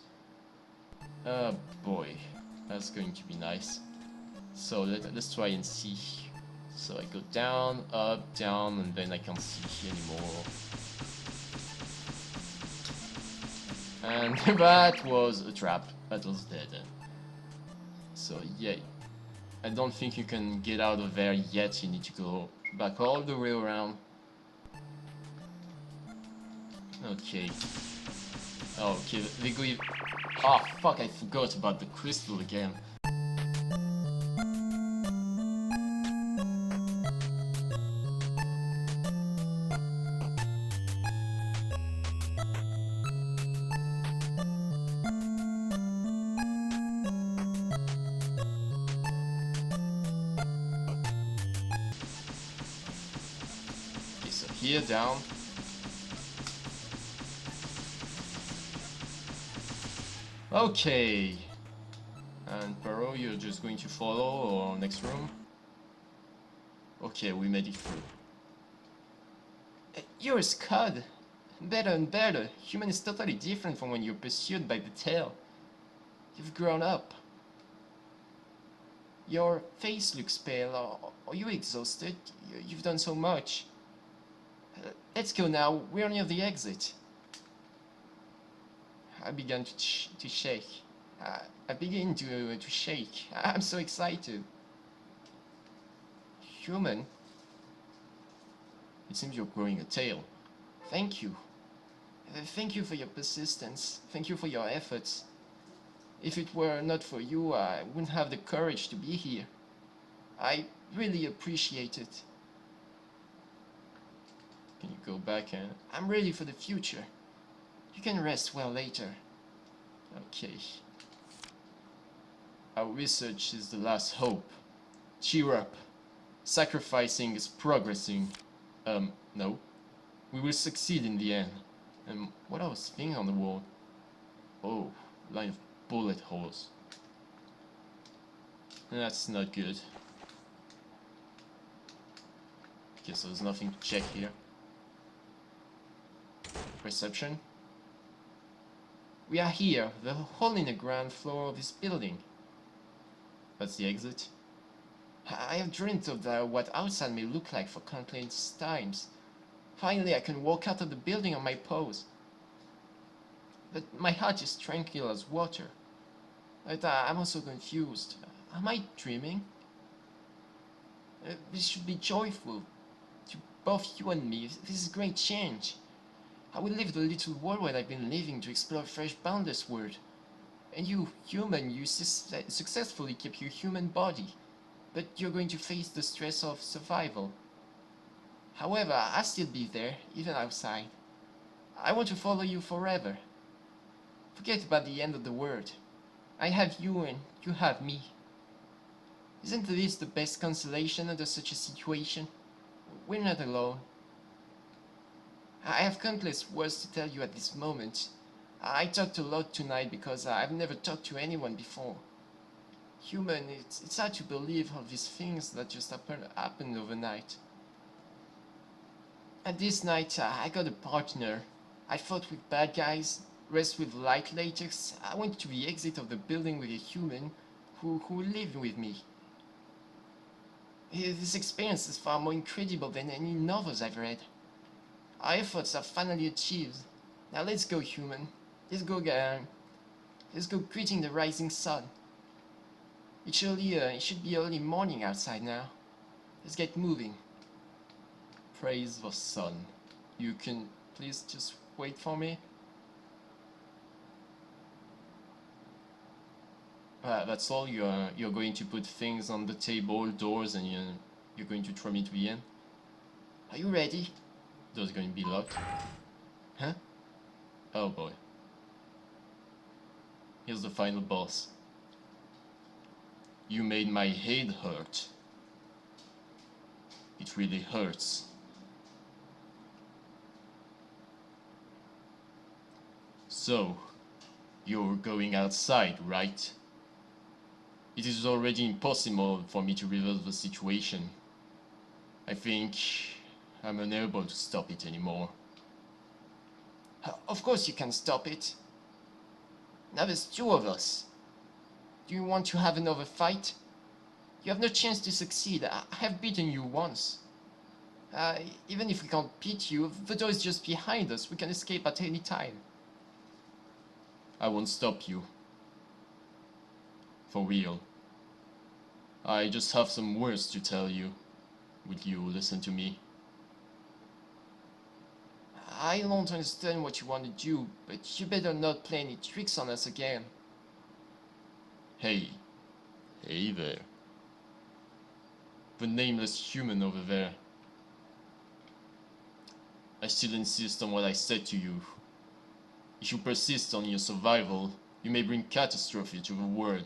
Oh boy, that's going to be nice. So let's try and see. So I go down, up, down, and then I can't see anymore. And that was a trap. That was dead end. So yeah, I don't think you can get out of there yet. You need to go back all the way around. Okay. Okay, they go even... Oh fuck, I forgot about the crystal again. Okay, so here down. Okay. And Paro, you're just going to follow or next room? Okay, we made it through. You're a scud. Better and better. Human is totally different from when you're pursued by the tail. You've grown up. Your face looks pale. Are you exhausted? You've done so much. Let's go now. We're near the exit. I began to shake. I begin to shake. I'm so excited. Human? It seems you're growing a tail. Thank you. Thank you for your persistence. Thank you for your efforts. If it were not for you, I wouldn't have the courage to be here. I really appreciate it. Can you go back and... I'm ready for the future. You can rest well later. Okay. Our research is the last hope. Cheer up. Sacrificing is progressing. No. We will succeed in the end. What I was thinking on the wall? Oh, line of bullet holes. That's not good. Okay, so there's nothing to check here. Perception. We are here, the hole in the ground floor of this building. That's the exit. I have dreamt of what outside may look like for countless times. Finally, I can walk out of the building on my paws. But my heart is tranquil as water. But I'm also confused. Am I dreaming? This should be joyful. To both you and me, this is a great change. I will leave the little world where I've been living to explore a fresh, boundless world. And you, human, you successfully keep your human body. But you're going to face the stress of survival. However, I'll still be there, even outside. I want to follow you forever. Forget about the end of the world. I have you and you have me. Isn't this the best consolation under such a situation? We're not alone. I have countless words to tell you at this moment. I talked a lot tonight because I've never talked to anyone before. Human, it's hard to believe all these things that just happened overnight. And this night, I got a partner. I fought with bad guys, rest with light latex. I went to the exit of the building with a human who lived with me. This experience is far more incredible than any novels I've read. Our efforts are finally achieved. Now let's go, human. Let's go, let's go greeting the rising sun. It should be early morning outside now. Let's get moving. Praise the sun. You can please just wait for me? That's all? You're going to put things on the table, doors, and you're going to throw me to the end? Are you ready? Door's going to be locked. Huh? Oh boy. Here's the final boss. You made my head hurt. It really hurts. So, you're going outside, right? It is already impossible for me to reverse the situation. I think I'm unable to stop it anymore. Of course you can stop it. Now there's two of us. Do you want to have another fight? You have no chance to succeed. I have beaten you once. Even if we can't beat you, the door is just behind us. We can escape at any time. I won't stop you. For real. I just have some words to tell you. Would you listen to me? I don't understand what you want to do, but you better not play any tricks on us again. Hey. Hey there. The nameless human over there. I still insist on what I said to you. If you persist on your survival, you may bring catastrophe to the world,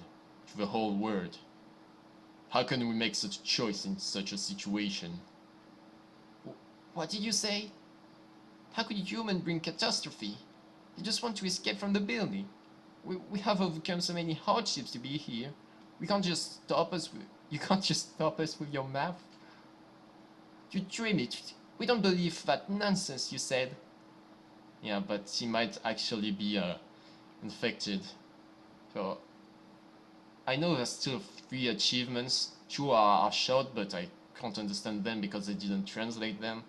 to the whole world. How can we make such a choice in such a situation? What did you say? How could a human bring catastrophe? You just want to escape from the building. We have overcome so many hardships to be here. You can't just stop us with your mouth. You dream it. We don't believe that nonsense you said. Yeah, but he might actually be infected. So I know there's still 3 achievements. 2 are short, but I can't understand them because they didn't translate them.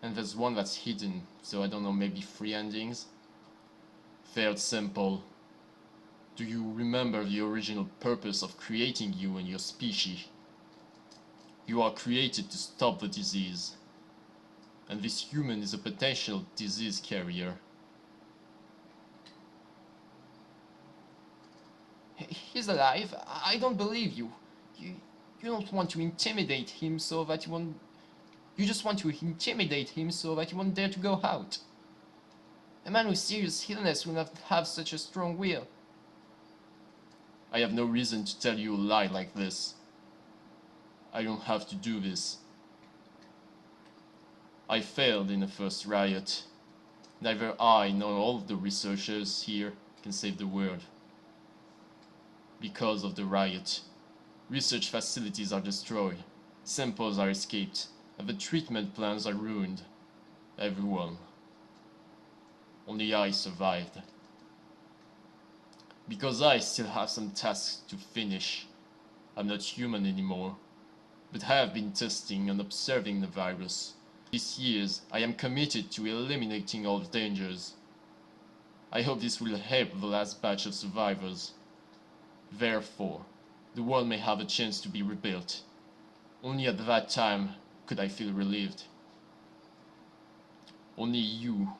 And there's one that's hidden, so I don't know, maybe 3 endings. Third simple. Do you remember the original purpose of creating you and your species? You are created to stop the disease. And this human is a potential disease carrier. He's alive. I don't believe you. You don't want to intimidate him so that he won't... You just want to intimidate him so that he won't dare to go out. A man with serious illness will not have such a strong will. I have no reason to tell you a lie like this. I don't have to do this. I failed in the first riot. Neither I nor all the researchers here can save the world. Because of the riot, research facilities are destroyed, samples are escaped, and the treatment plans are ruined. Everyone. Only I survived. Because I still have some tasks to finish. I'm not human anymore, but I have been testing and observing the virus. These years, I am committed to eliminating all dangers. I hope this will help the last batch of survivors. Therefore, the world may have a chance to be rebuilt. Only at that time could I feel relieved. Only you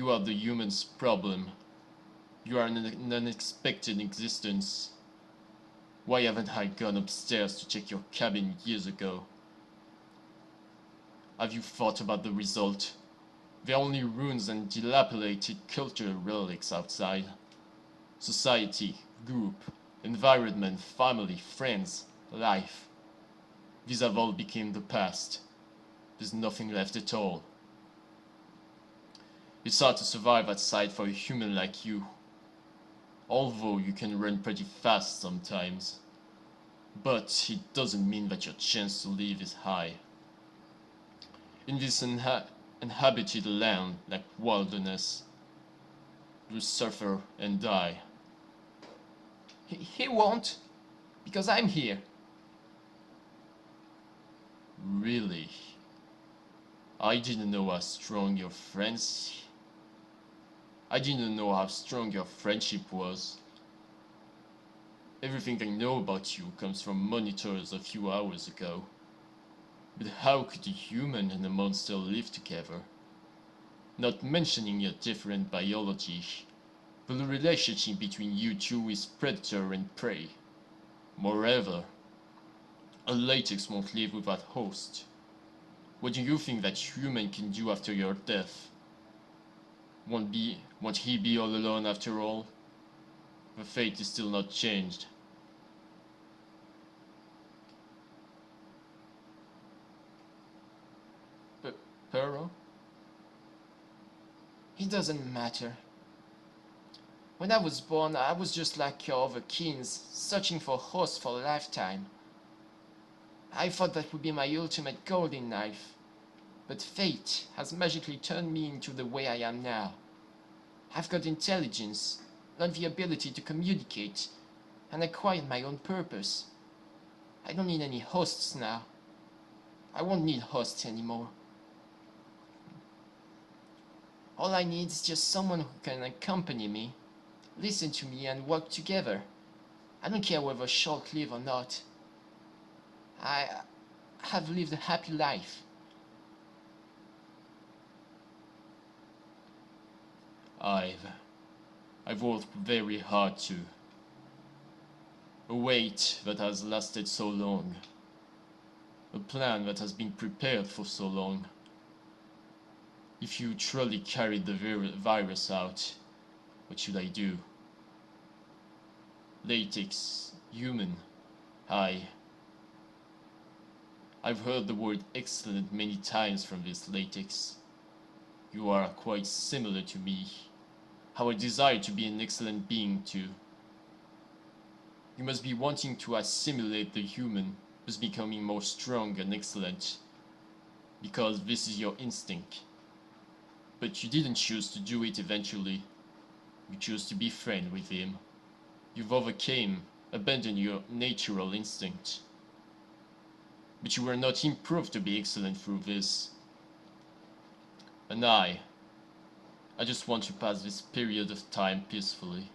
are the human's problem. You are an unexpected existence. Why haven't I gone upstairs to check your cabin years ago? Have you thought about the result? There are only ruins and dilapidated cultural relics outside. Society, group, environment, family, friends, life. These have all become the past. There's nothing left at all. It's hard to survive outside for a human like you. Although you can run pretty fast sometimes. But it doesn't mean that your chance to live is high. In this inhabited land like wilderness, You'll suffer and die. He won't, because I'm here. Really? I didn't know how strong your friends... I didn't know how strong your friendship was. Everything I know about you comes from monitors a few hours ago. But how could a human and a monster live together? Not mentioning your different biology, but the relationship between you two is predator and prey. Moreover, a latex won't live without host. What do you think that human can do after your death? Won't he be all alone after all? The fate is still not changed. Pero? It doesn't matter. When I was born, I was just like your other kins, searching for hosts for a lifetime. I thought that would be my ultimate goal in life. But fate has magically turned me into the way I am now. I've got intelligence, learned the ability to communicate, and acquired my own purpose. I don't need any hosts now. I won't need hosts anymore. All I need is just someone who can accompany me, listen to me, and work together. I don't care whether short-lived or not. I have lived a happy life. I've worked very hard too. A wait that has lasted so long. A plan that has been prepared for so long. If you truly carried the virus out, what should I do? Latex, human, I've heard the word excellent many times from this latex. You are quite similar to me. How I desire to be an excellent being too. You must be wanting to assimilate the human, thus becoming more strong and excellent. Because this is your instinct. But you didn't choose to do it eventually. You chose to be friend with him. You've abandoned your natural instinct. But you were not improved to be excellent through this. And I just want to pass this period of time peacefully.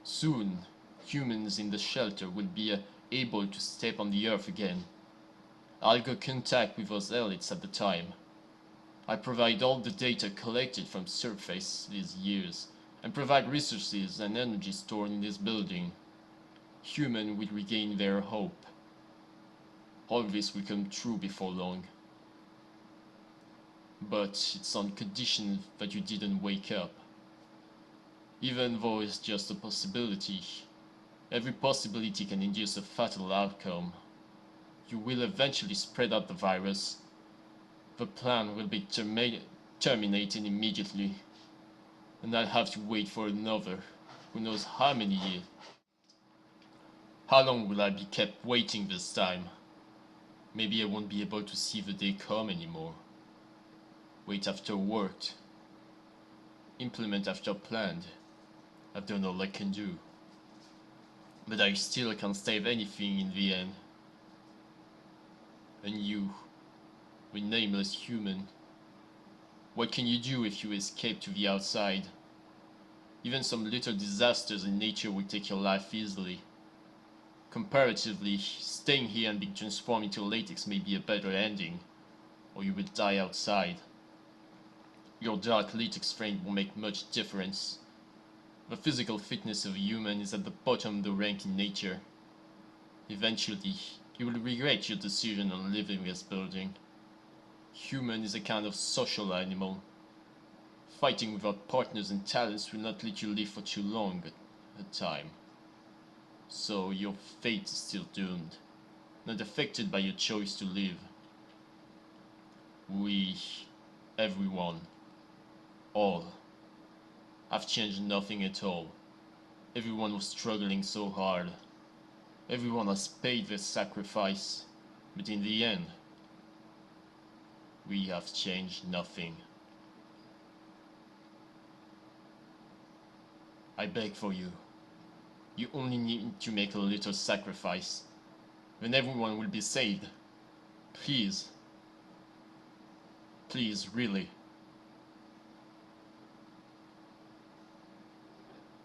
Soon, humans in the shelter will be able to step on the earth again. I'll go contact with those elites at the time. I provide all the data collected from surface these years, and provide resources and energy stored in this building. Human will regain their hope. All this will come true before long. But it's on condition that you didn't wake up. Even though it's just a possibility, every possibility can induce a fatal outcome. You will eventually spread out the virus. The plan will be terminated immediately. And I'll have to wait for another, who knows how many years. How long will I be kept waiting this time? Maybe I won't be able to see the day come anymore. Wait after worked. Implement after planned. I've done all I can do. But I still can't save anything in the end. And you, the nameless human, what can you do if you escape to the outside? Even some little disasters in nature will take your life easily. Comparatively, staying here and being transformed into latex may be a better ending, or you will die outside. Your dark latex frame will make much difference. The physical fitness of a human is at the bottom of the rank in nature. Eventually, you will regret your decision on leaving this building. Human is a kind of social animal. Fighting without partners and talents will not let you live for too long a time. So your fate is still doomed, not affected by your choice to live. We, everyone, all, have changed nothing at all. Everyone was struggling so hard. Everyone has paid their sacrifice, but in the end, we have changed nothing. I beg for you. You only need to make a little sacrifice. Then everyone will be saved. Please. Please, really.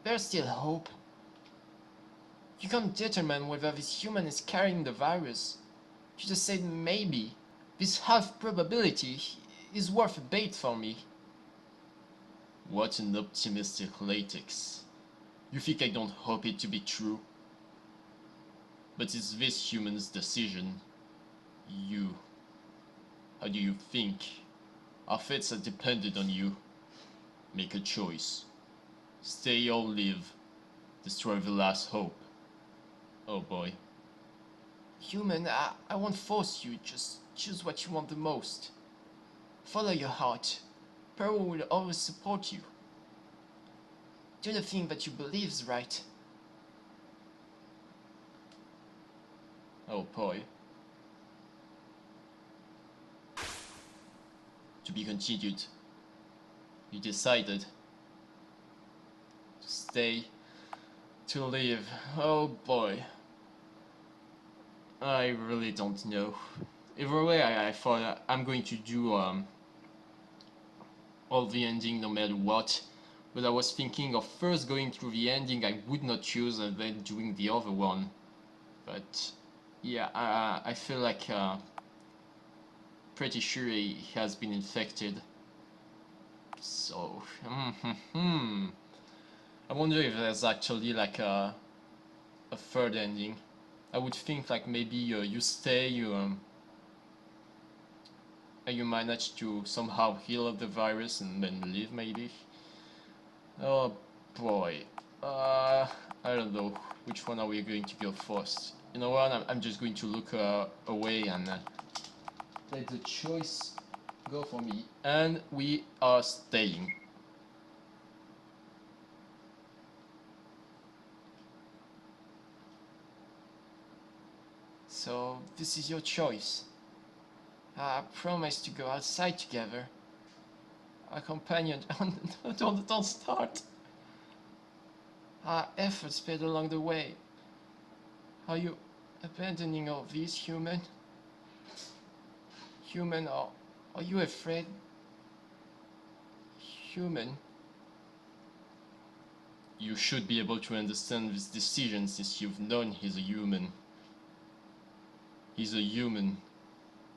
There's still hope. You can't determine whether this human is carrying the virus. You just said maybe. This half probability is worth a bet for me. What an optimistic latex. You think I don't hope it to be true? But it's this human's decision. You. How do you think? Our fates are dependent on you. Make a choice. Stay or live. Destroy the last hope. Oh boy. Human, I won't force you. Just choose what you want the most. Follow your heart. Pearl will always support you. Do the thing that you believe is right. Oh boy. To be continued. You decided to stay, to live. Oh boy. I really don't know. Either way, I thought I'm going to do all the ending no matter what. But I was thinking of first going through the ending I would not choose and then doing the other one. But yeah, I feel like pretty sure he has been infected. So, I wonder if there's actually like a third ending. I would think like maybe you stay, and you manage to somehow heal up the virus and then leave maybe. Oh boy, I don't know which one are we going to go first. You know what? I'm just going to look away and let the choice go for me. And we are staying. So this is your choice. I promise to go outside together. Our companion. Don't start. Our efforts paid along the way. Are you abandoning all these, human? Human, are you afraid? Human. You should be able to understand this decision since you've known he's a human. He's a human,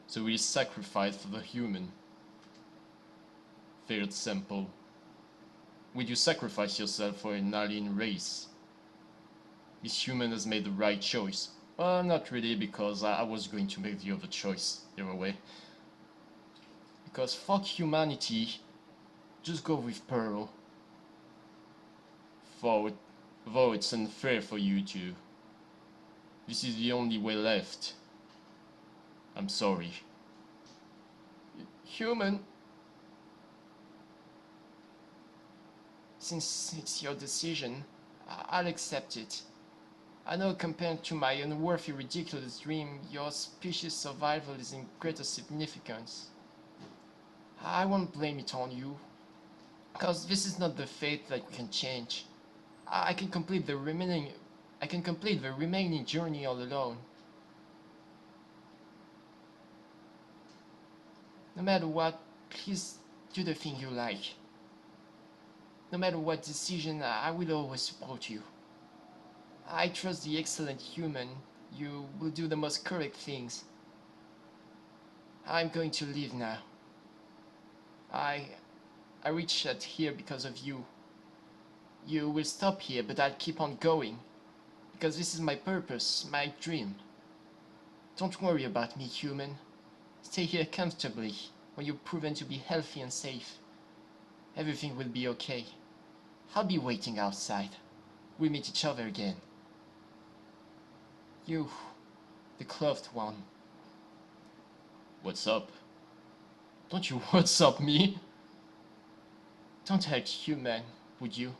so he is sacrificed for the human. Fair simple. Would you sacrifice yourself for an alien race? This human has made the right choice. Well, not really, because I was going to make the other choice either way. Because fuck humanity, just go with Pearl. Though it's unfair for you to. This is the only way left. I'm sorry. Human. Since it's your decision, I'll accept it. I know compared to my unworthy, ridiculous dream, your species' survival is in greater significance. I won't blame it on you, because this is not the fate that we can change. I can complete the remaining journey all alone. No matter what, please do the thing you like. No matter what decision, I will always support you. I trust the excellent human. You will do the most correct things. I'm going to leave now. I reached out here because of you. You will stop here, but I'll keep on going. Because this is my purpose, my dream. Don't worry about me, human. Stay here comfortably when you're proven to be healthy and safe. Everything will be okay. I'll be waiting outside. We'll meet each other again. You, the clothed one. What's up? Don't you what's up me? Don't hurt human, would you?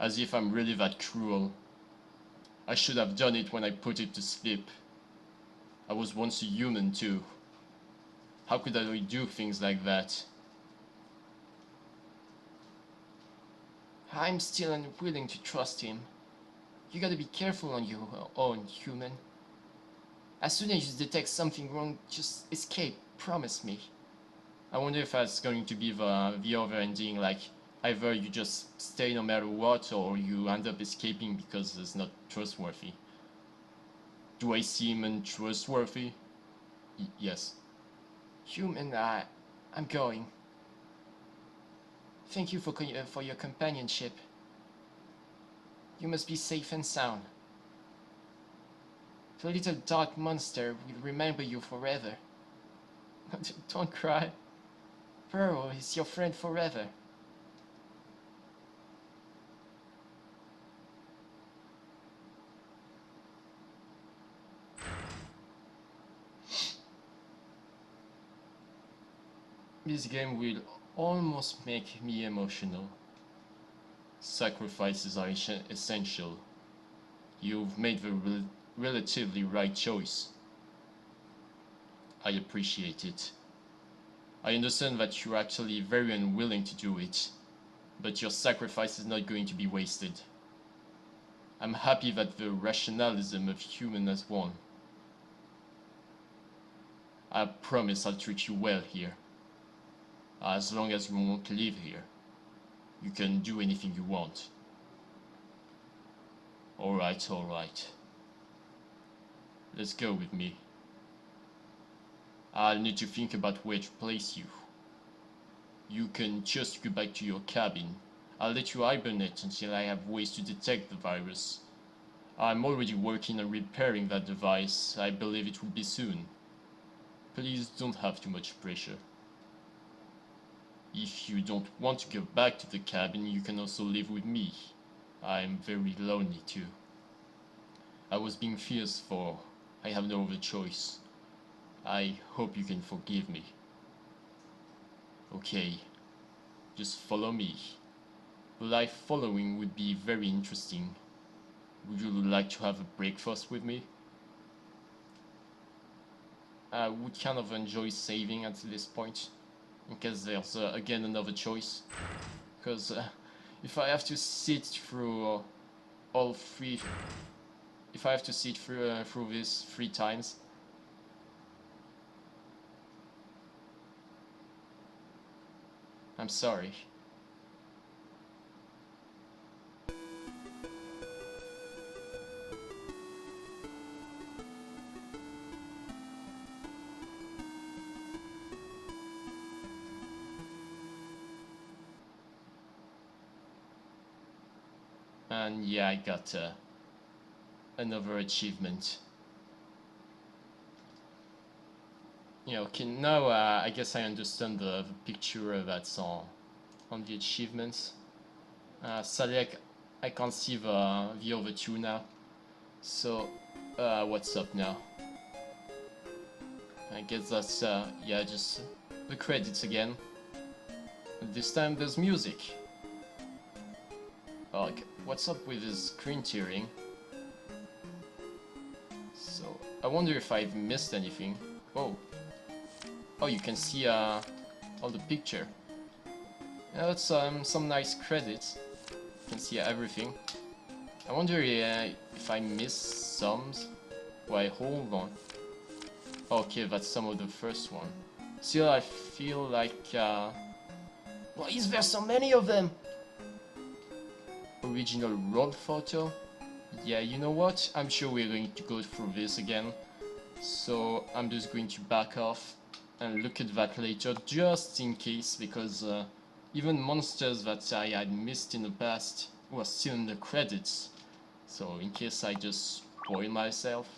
As if I'm really that cruel. I should have done it when I put it to sleep. I was once a human too. How could I do things like that? I'm still unwilling to trust him. You gotta be careful on your own, human. As soon as you detect something wrong, just escape. Promise me. I wonder if that's going to be the other ending, like either you just stay no matter what, or you end up escaping because it's not trustworthy. Do I seem untrustworthy? Yes. Human, I'm going. Thank you for your companionship. You must be safe and sound. The little dark monster will remember you forever. Don't cry. Pearl is your friend forever. This game will almost make me emotional. Sacrifices are essential. You've made the relatively right choice. I appreciate it. I understand that you're actually very unwilling to do it, but your sacrifice is not going to be wasted. I'm happy that the rationalism of human has won. I promise I'll treat you well here. As long as you won't live here, you can do anything you want. Alright, alright. Let's go with me. I'll need to think about where to place you. You can just go back to your cabin. I'll let you hibernate until I have ways to detect the virus. I'm already working on repairing that device. I believe it will be soon. Please don't have too much pressure. If you don't want to go back to the cabin, you can also live with me. I'm very lonely too. I was being fierce for I have no other choice. I hope you can forgive me. Okay, just follow me. Life following would be very interesting. Would you like to have a breakfast with me? I would kind of enjoy saving at this point, in case there's again another choice. Because if I have to sit through all three, if I have to sit through this 3 times, I'm sorry. And yeah, I got another achievement. Yeah, okay, now I guess I understand the picture that's on the achievements. Sadly, I can't see the other two now. So, what's up now? I guess that's, yeah, just the credits again. This time there's music. Like, what's up with this screen tearing? So, I wonder if I've missed anything. Oh. Oh, you can see all the picture. Yeah, that's some nice credits. You can see everything. I wonder if I missed some. Why, hold on. Okay, that's some of the first one. Still, I feel like... Why is there so many of them? Original road photo? Yeah, you know what? I'm sure we're going to go through this again. So I'm just going to back off and look at that later, just in case, because even monsters that I had missed in the past were still in the credits. So in case I just spoil myself.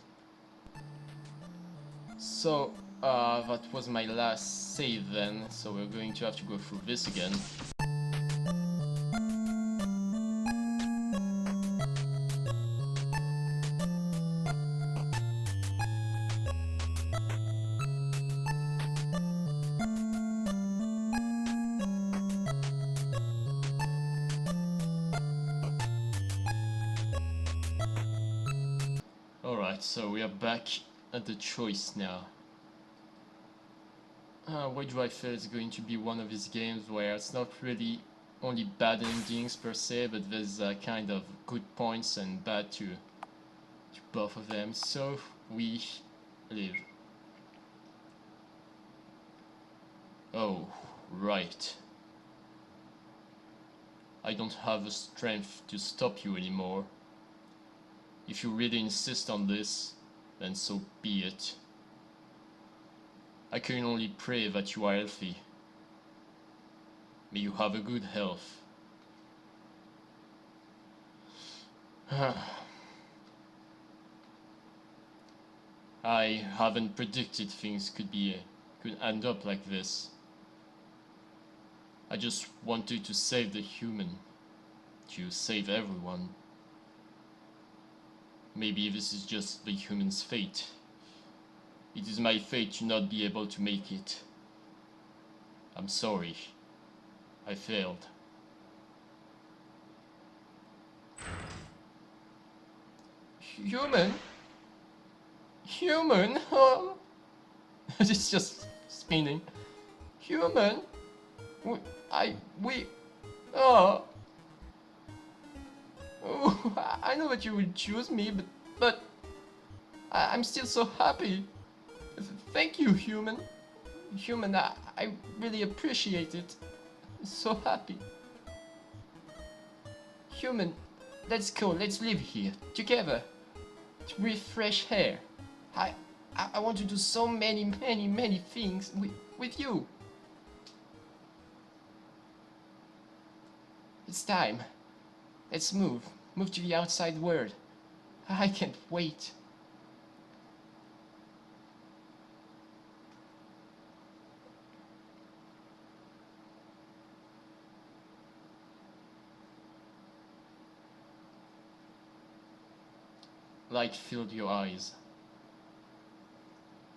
So that was my last save then, so we're going to have to go through this again. Alright, so we are back at the choice now. Why do I feel it's going to be one of these games where it's not really only bad endings per se, but there's kind of good points and bad to both of them. So we live. Oh, right. I don't have the strength to stop you anymore. If you really insist on this, then so be it. I can only pray that you are healthy. May you have a good health. I haven't predicted things could end up like this. I just wanted to save the human, to save everyone. Maybe this is just the human's fate. It is my fate to not be able to make it. I'm sorry. I failed. Human? Human? Oh. It's just spinning. Human? We, oh. Oh, I know that you would choose me, but I'm still so happy. Thank you, human. Human, I really appreciate it. So happy. Human, let's go, let's live here, together. To breathe fresh air. I, I want to do so many things with you. It's time. Let's move. Move to the outside world. I can't wait. Light filled your eyes.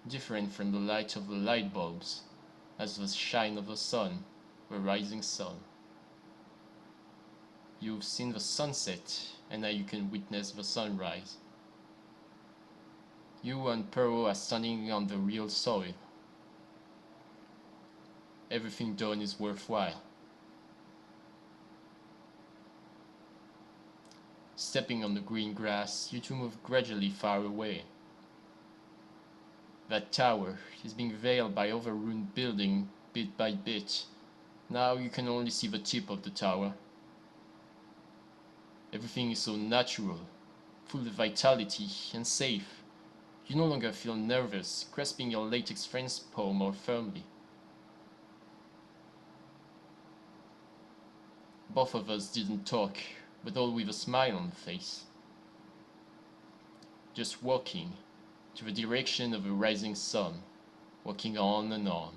Different from the light of the light bulbs, as the shine of the sun, the rising sun. You've seen the sunset, and now you can witness the sunrise. You and Pearl are standing on the real soil. Everything done is worthwhile. Stepping on the green grass, you two move gradually far away. That tower is being veiled by overrun building bit by bit. Now you can only see the tip of the tower. Everything is so natural, full of vitality and safe. You no longer feel nervous, grasping your latex friend's paw more firmly. Both of us didn't talk, but all with a smile on the face. Just walking to the direction of the rising sun, walking on and on.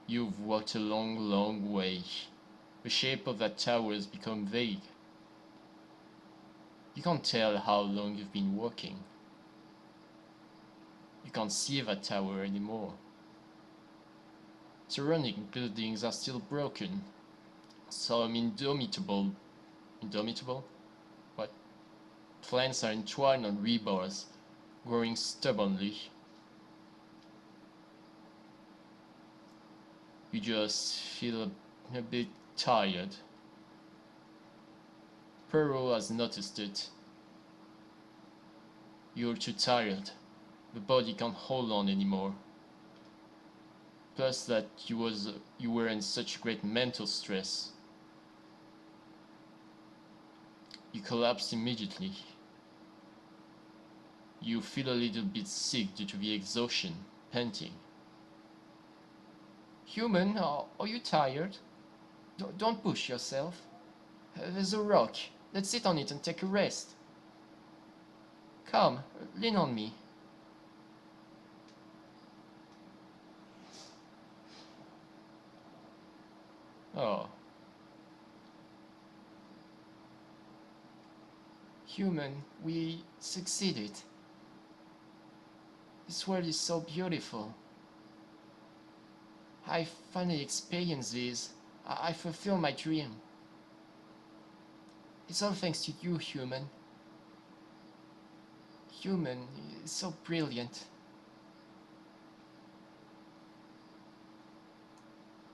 You've walked a long way. The shape of that tower has become vague. You can't tell how long you've been walking. You can't see that tower anymore. Surrounding buildings are still broken. Some indomitable? What? Plants are entwined on rebars, growing stubbornly. You just feel a bit tired. Pearl has noticed it. You're too tired. The body can't hold on anymore. Plus that you were in such great mental stress. You collapsed immediately. You feel a little bit sick due to the exhaustion, panting. Human, are you tired? Don't push yourself. There's a rock. Let's sit on it and take a rest. Come, lean on me. Oh. Human, we succeeded. This world is so beautiful. I finally experienced this. I fulfilled my dream. It's all thanks to you, human. Human is so brilliant.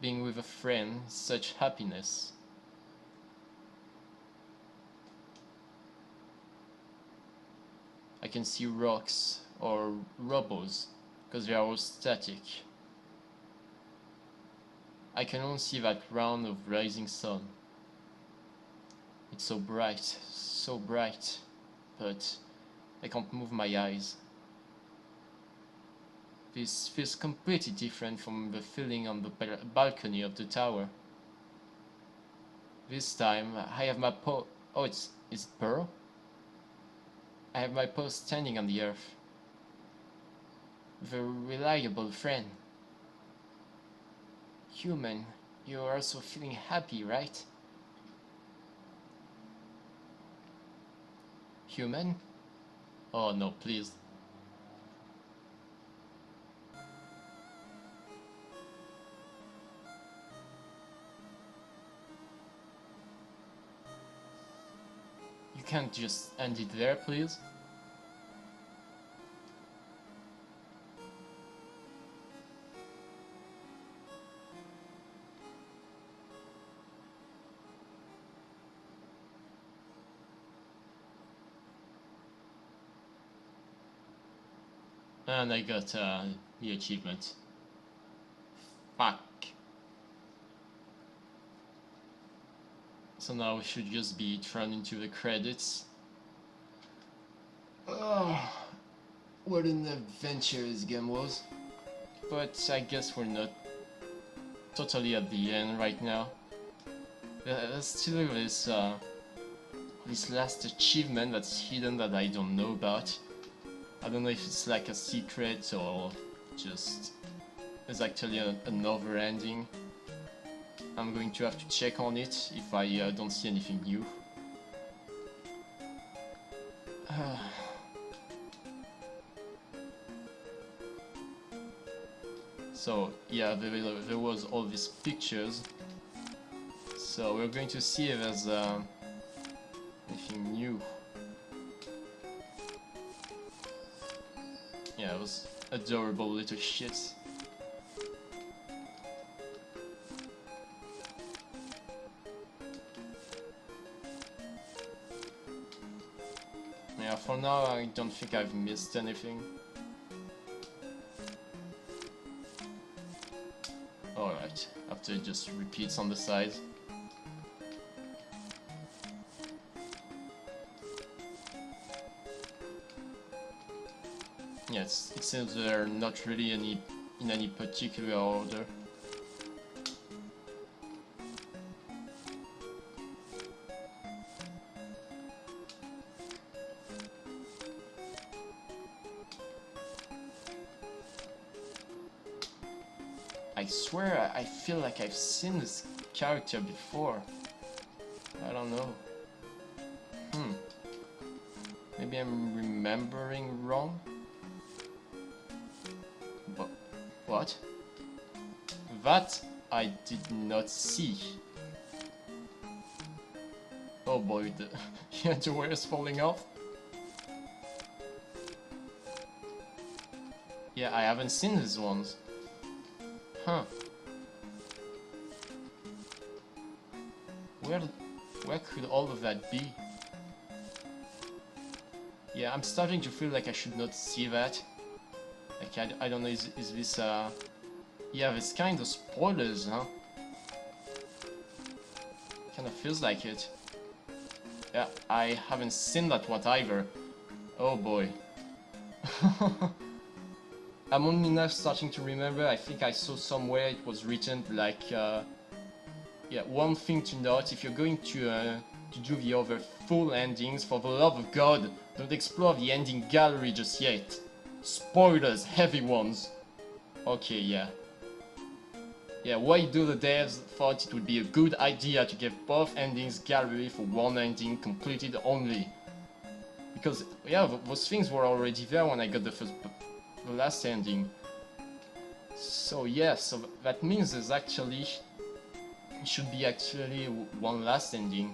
Being with a friend is such happiness. I can see rocks or rubbles because they are all static. I can only see that round of rising sun. It's so bright, but I can't move my eyes. This feels completely different from the feeling on the balcony of the tower. This time I have my paw. Oh, is it Pearl? I have my paw standing on the earth. The reliable friend. Human, you are also feeling happy, right? Human? Oh no, please. You can't just end it there, please? And I got the achievement. Fuck. So now we should just be thrown into the credits. Oh, what an adventure this game was. But I guess we're not totally at the end right now. There's still this last achievement that's hidden that I don't know about. I don't know if it's like a secret or just there's actually another ending. I'm going to have to check on it if I don't see anything new. So yeah, there was all these pictures. So we're going to see if there's anything new. Yeah, it was adorable little shits. Yeah, for now I don't think I've missed anything. Alright, after it just repeats on the side. Yes, it seems they're not really in any particular order. I swear I feel like I've seen this character before. I don't know. Maybe I'm remembering wrong? But what? That I did not see. Oh boy, the underwear is falling off. Yeah, I haven't seen these ones. Huh. Where could all of that be? Yeah, I'm starting to feel like I should not see that. Like, I don't know, is this, yeah, this kind of spoilers, huh? Kinda feels like it. Yeah, I haven't seen that one either. Oh boy. I'm only now starting to remember, I think I saw somewhere it was written like, yeah, one thing to note, if you're going to do the other full endings, for the love of God, don't explore the ending gallery just yet. Spoilers, heavy ones. Okay, yeah. Yeah, why do the devs thought it would be a good idea to give both endings gallery for one ending completed only? Because, yeah, those things were already there when I got the last ending. So yeah, so that means there's actually should be actually one last ending.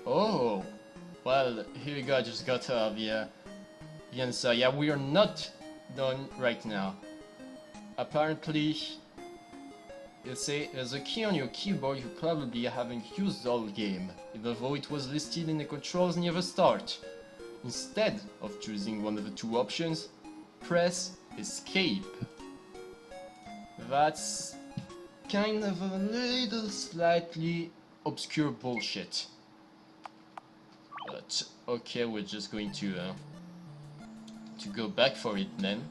Oh, Well, here we go, I just got the answer. Yeah, we are not done right now. Apparently, you'll say there's a key on your keyboard you probably haven't used all game, even though it was listed in the controls near the start. Instead of choosing one of the two options, press escape. That's kind of a little slightly obscure bullshit. But okay, we're just going to go back for it then.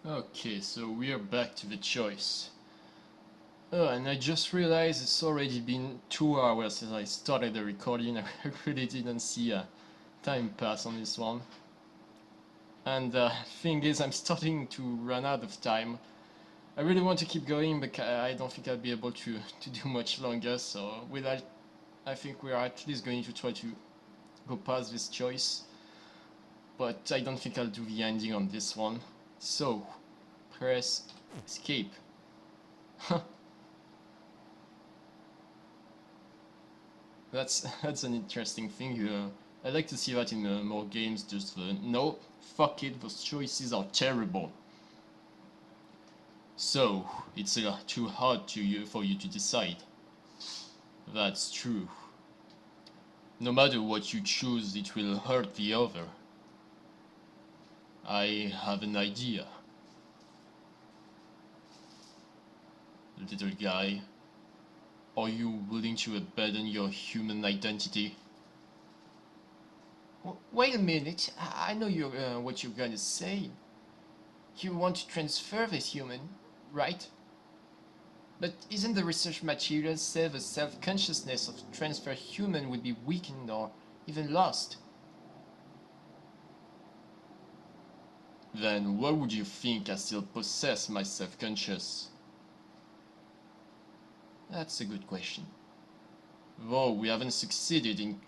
Okay, so we are back to the choice. Oh, and I just realized it's already been 2 hours since I started the recording. I really didn't see time pass on this one. And thing is, I'm starting to run out of time. I really want to keep going, but I don't think I'll be able to do much longer. So with that, I think we are at least going to try to go past this choice. But I don't think I'll do the ending on this one. So, press escape. That's an interesting thing. I like to see that in more games. Just no, fuck it. Those choices are terrible. So it's too hard for you to decide. That's true. No matter what you choose, it will hurt the other. I have an idea. Little guy, are you willing to abandon your human identity? Wait a minute, I know what you're gonna say. You want to transfer this human, right? But isn't the research material say the self-consciousness of transfer human would be weakened or even lost? Then why would you think I still possess my self-conscious? That's a good question. Though we haven't succeeded in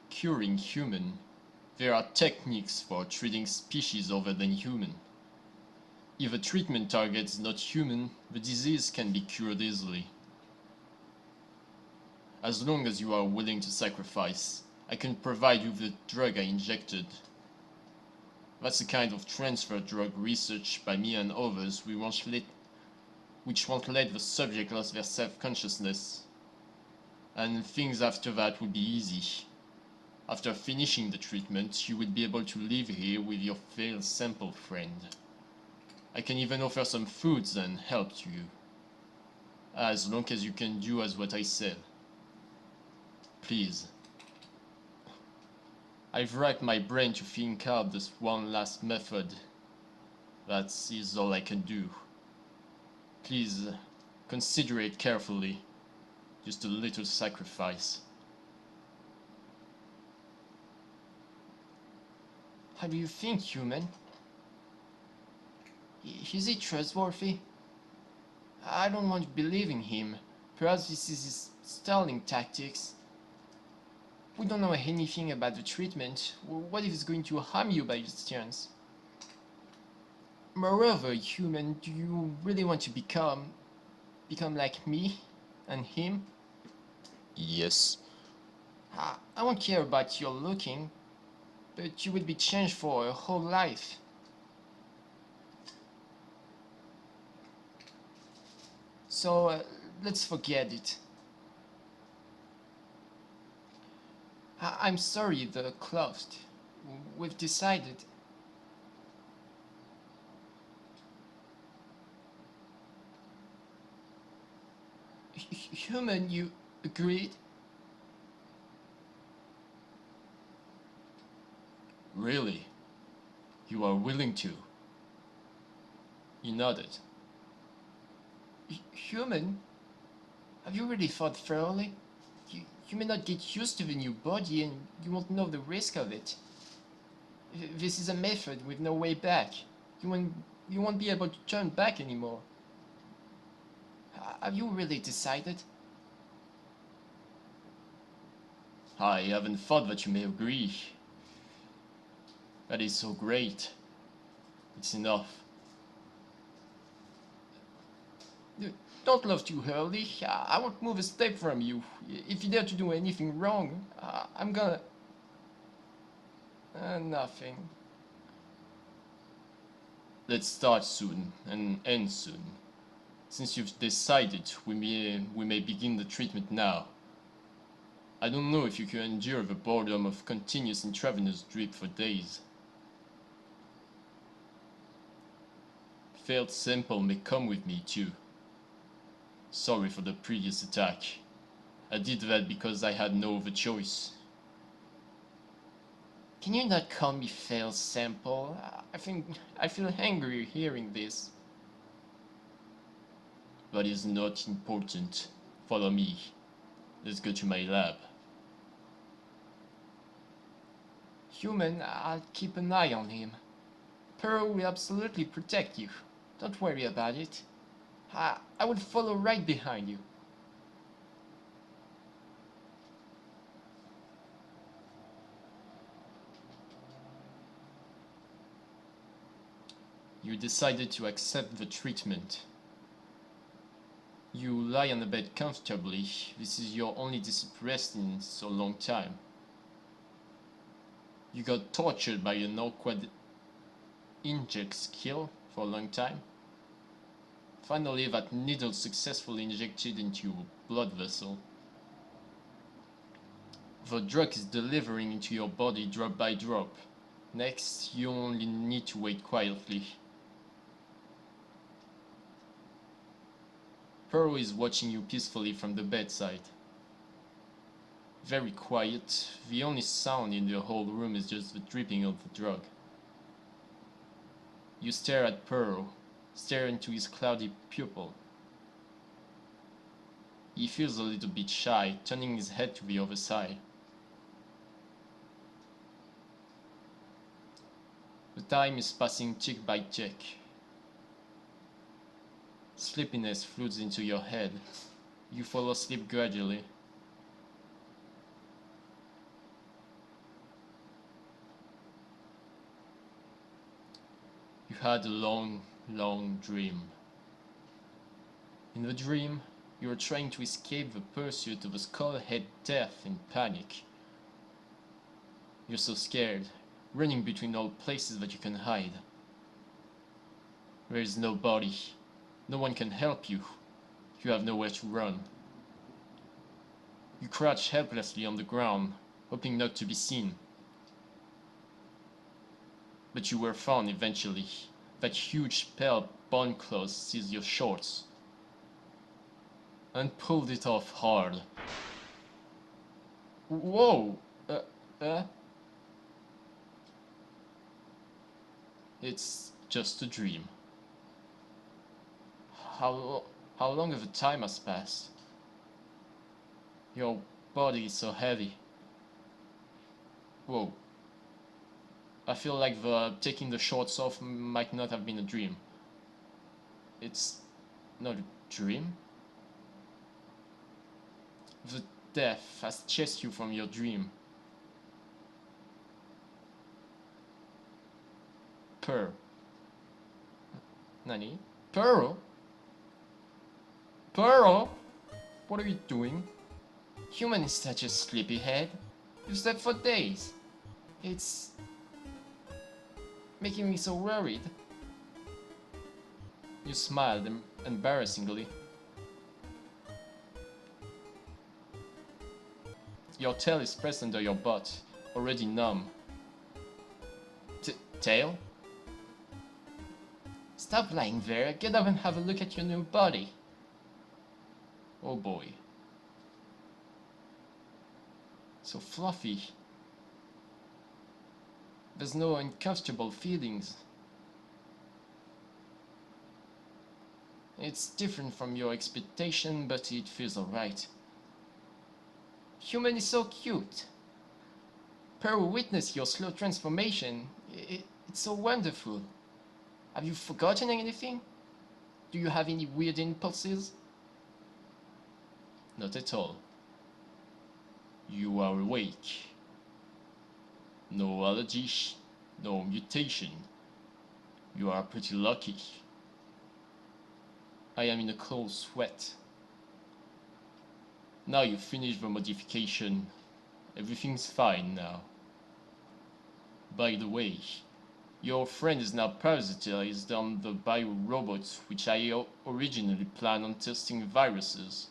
curing human, there are techniques for treating species other than human. If a treatment targets not human, the disease can be cured easily. As long as you are willing to sacrifice, I can provide you the drug I injected. That's the kind of transfer drug research by me and others which won't let the subject lose their self-consciousness. And things after that would be easy. After finishing the treatment, you would be able to live here with your failed sample friend. I can even offer some foods and help to you. As long as you can do as what I said. Please. I've racked my brain to think out this one last method. That is all I can do. Please, consider it carefully. Just a little sacrifice. How do you think, human? Is he trustworthy? I don't want to believe in him. Perhaps this is his stalling tactics. We don't know anything about the treatment. What if it's going to harm you by chance? Moreover, human, do you really want to become like me and him? Yes. I won't care about your looking, but you will be changed for a whole life. So let's forget it. I'm sorry, the closed. We've decided. Human, you agreed? Really? You are willing to? He nodded. Human? Have you really thought thoroughly? You may not get used to the new body and you won't know the risk of it. This is a method with no way back. You won't be able to turn back anymore. Have you really decided? I haven't thought that you may agree. That is so great. It's enough. Don't love too early. I won't move a step from you. If you dare to do anything wrong, I'm gonna... nothing. Let's start soon and end soon. Since you've decided, we may begin the treatment now. I don't know if you can endure the boredom of continuous intravenous drip for days. Failed sample may come with me too. Sorry for the previous attack. I did that because I had no other choice. Can you not call me failed sample? I feel angry hearing this. That is not important. Follow me. Let's go to my lab. Human, I'll keep an eye on him. Pearl will absolutely protect you. Don't worry about it. I will follow right behind you. You decided to accept the treatment. You lie on the bed comfortably. This is your only rest in so long time. You got tortured by an awkward inject skill for a long time. Finally, that needle successfully injected into your blood vessel. The drug is delivering into your body drop by drop. Next, you only need to wait quietly. Pearl is watching you peacefully from the bedside. Very quiet. The only sound in the whole room is just the dripping of the drug. You stare at Pearl, stare into his cloudy pupil. He feels a little bit shy, turning his head to the other side. The time is passing tick by tick. Sleepiness floods into your head. You fall asleep gradually. You had a long, long dream. In the dream, you are trying to escape the pursuit of a skull-head death in panic. You're so scared, running between all places that you can hide. There is nobody. No one can help you. You have nowhere to run. You crouch helplessly on the ground, hoping not to be seen. But you were found eventually. That huge pale bone claw seized your shorts and pulled it off hard. Whoa! It's just a dream. How long of a time has passed? Your body is so heavy. Whoa. I feel like taking the shorts off might not have been a dream. It's not a dream? The death has chased you from your dream. Pearl. Nani? Pearl? Pearl? What are you doing? Human is such a sleepyhead. You slept for days. It's making me so worried. You smiled embarrassingly. Your tail is pressed under your butt, already numb. Tail? Stop lying there, get up and have a look at your new body. Oh boy. So fluffy. There's no uncomfortable feelings. It's different from your expectation, but it feels alright. Human is so cute. Peru witnessed your slow transformation. It's so wonderful. Have you forgotten anything? Do you have any weird impulses? Not at all. You are awake. No allergy, no mutation. You are pretty lucky. I am in a cold sweat. Now you finished the modification. Everything's fine now. By the way, your friend is now parasitized on the biorobots which I originally planned on testing viruses.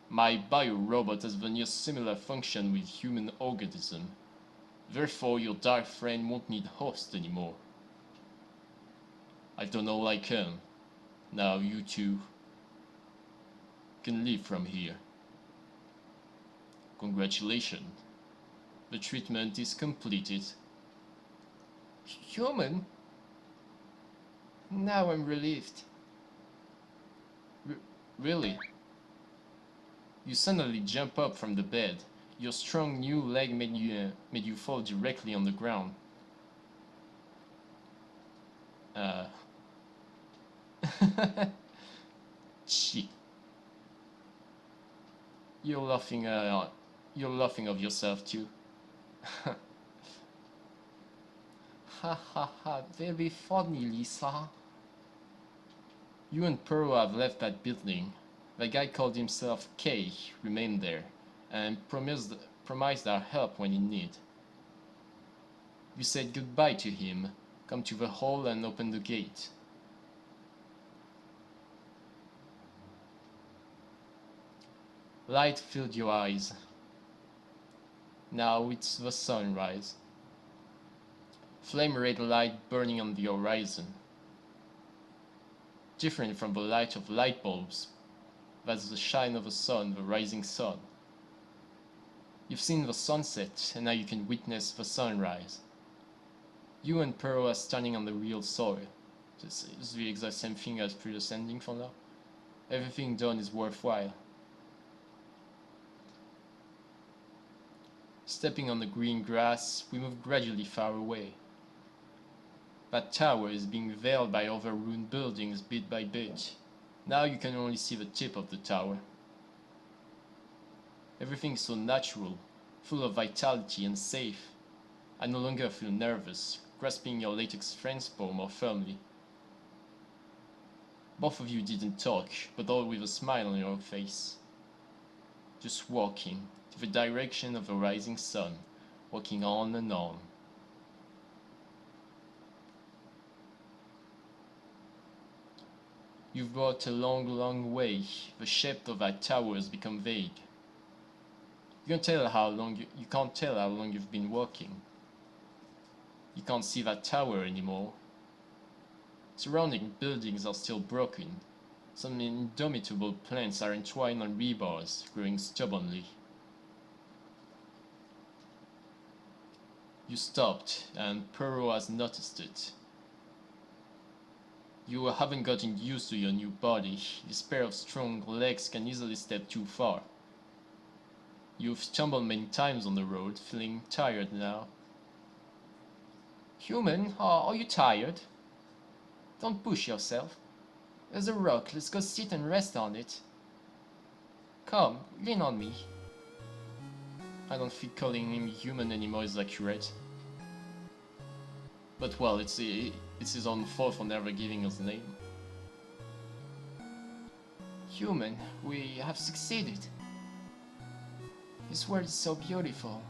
My biorobot has the near similar function with human organism. Therefore your dark friend won't need host anymore. I've done all I can. Now you two can leave from here. Congratulations. The treatment is completed. Human? Now I'm relieved. Really? You suddenly jump up from the bed. Your strong new leg made you fall directly on the ground. Gee. You're laughing of yourself too. Ha ha ha, very funny, Lisa. You and Pearl have left that building. The guy called himself K remained there, and promised our help when in need. You said goodbye to him, come to the hall and open the gate. Light filled your eyes. Now it's the sunrise. Flame red light burning on the horizon. Different from the light of light bulbs, that's the shine of the sun, the rising sun. You've seen the sunset, and now you can witness the sunrise. You and Pearl are standing on the real soil. This is the exact same thing as previous ending for now. Everything done is worthwhile. Stepping on the green grass, we move gradually far away. That tower is being veiled by other ruined buildings bit by bit. Now you can only see the tip of the tower. Everything is so natural, full of vitality and safe. I no longer feel nervous, grasping your latex friend's palm more firmly. Both of you didn't talk, but all with a smile on your face. Just walking, to the direction of the rising sun, walking on and on. You've walked a long, long way. The shape of that tower has become vague. You can't tell how long you've been walking. You can't see that tower anymore. Surrounding buildings are still broken. Some indomitable plants are entwined on rebars, growing stubbornly. You stopped, and Pearl has noticed it. You haven't gotten used to your new body. This pair of strong legs can easily step too far. You've stumbled many times on the road, feeling tired now. Human, are you tired? Don't push yourself. There's a rock, let's go sit and rest on it. Come, lean on me. I don't think calling him human anymore is accurate. But well, it's his own fault for never giving us a name. Human, we have succeeded. This world is so beautiful.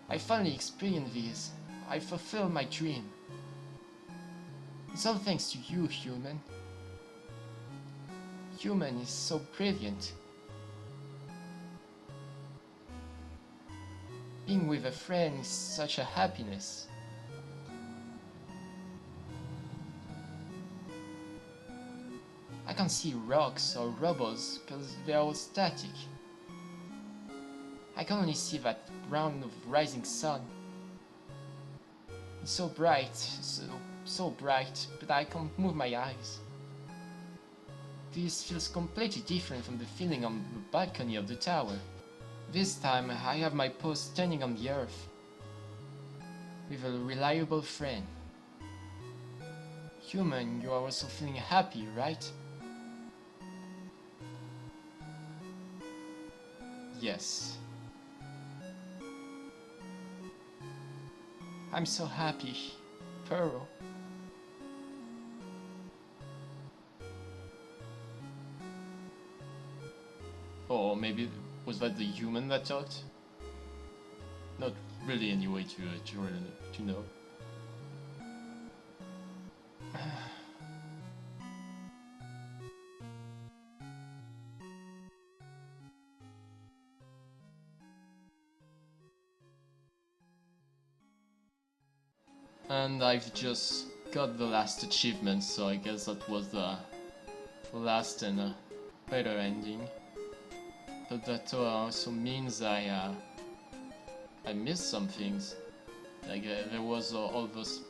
I finally experienced this. I fulfilled my dream. It's all thanks to you, Human. Human is so brilliant. Being with a friend is such a happiness. I can't see rocks or robots because they're all static. I can only see that round of rising sun. It's so bright, so bright, but I can't move my eyes. This feels completely different from the feeling on the balcony of the tower. This time I have my post standing on the earth with a reliable friend. Human, you are also feeling happy, right? Yes. I'm so happy, Pearl. Or maybe was that the human that talked? Not really any way to know. And I've just got the last achievement, so I guess that was the last and better ending. But that also means I missed some things. Like there was all those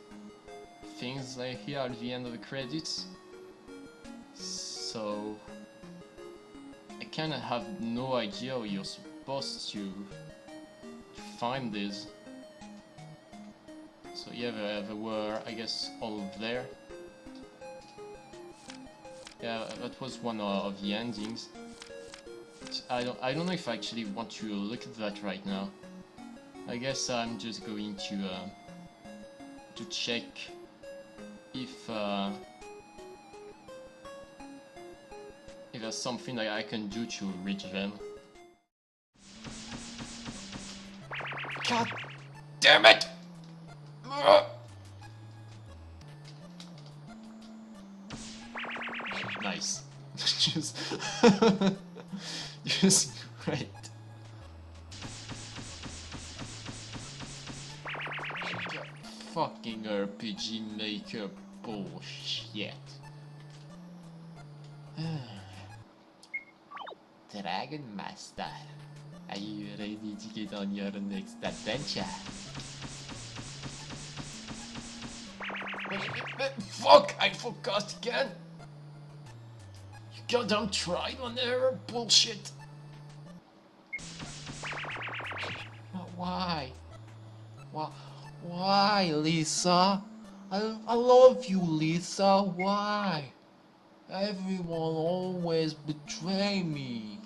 things here at the end of the credits. So I kinda have no idea how you're supposed to find this. So yeah, there were, I guess, all there. Yeah, that was one of the endings. I don't know if I actually want to look at that right now. I guess I'm just going to check if there's something that I can do to reach them. God damn it! Nice. just great. Fucking RPG Maker bullshit. Dragon Master, are you ready to get on your next adventure? Fuck! I forgot again! You goddamn trial and error bullshit! Why? Why, Lisa? I love you, Lisa. Why? Everyone always betray me.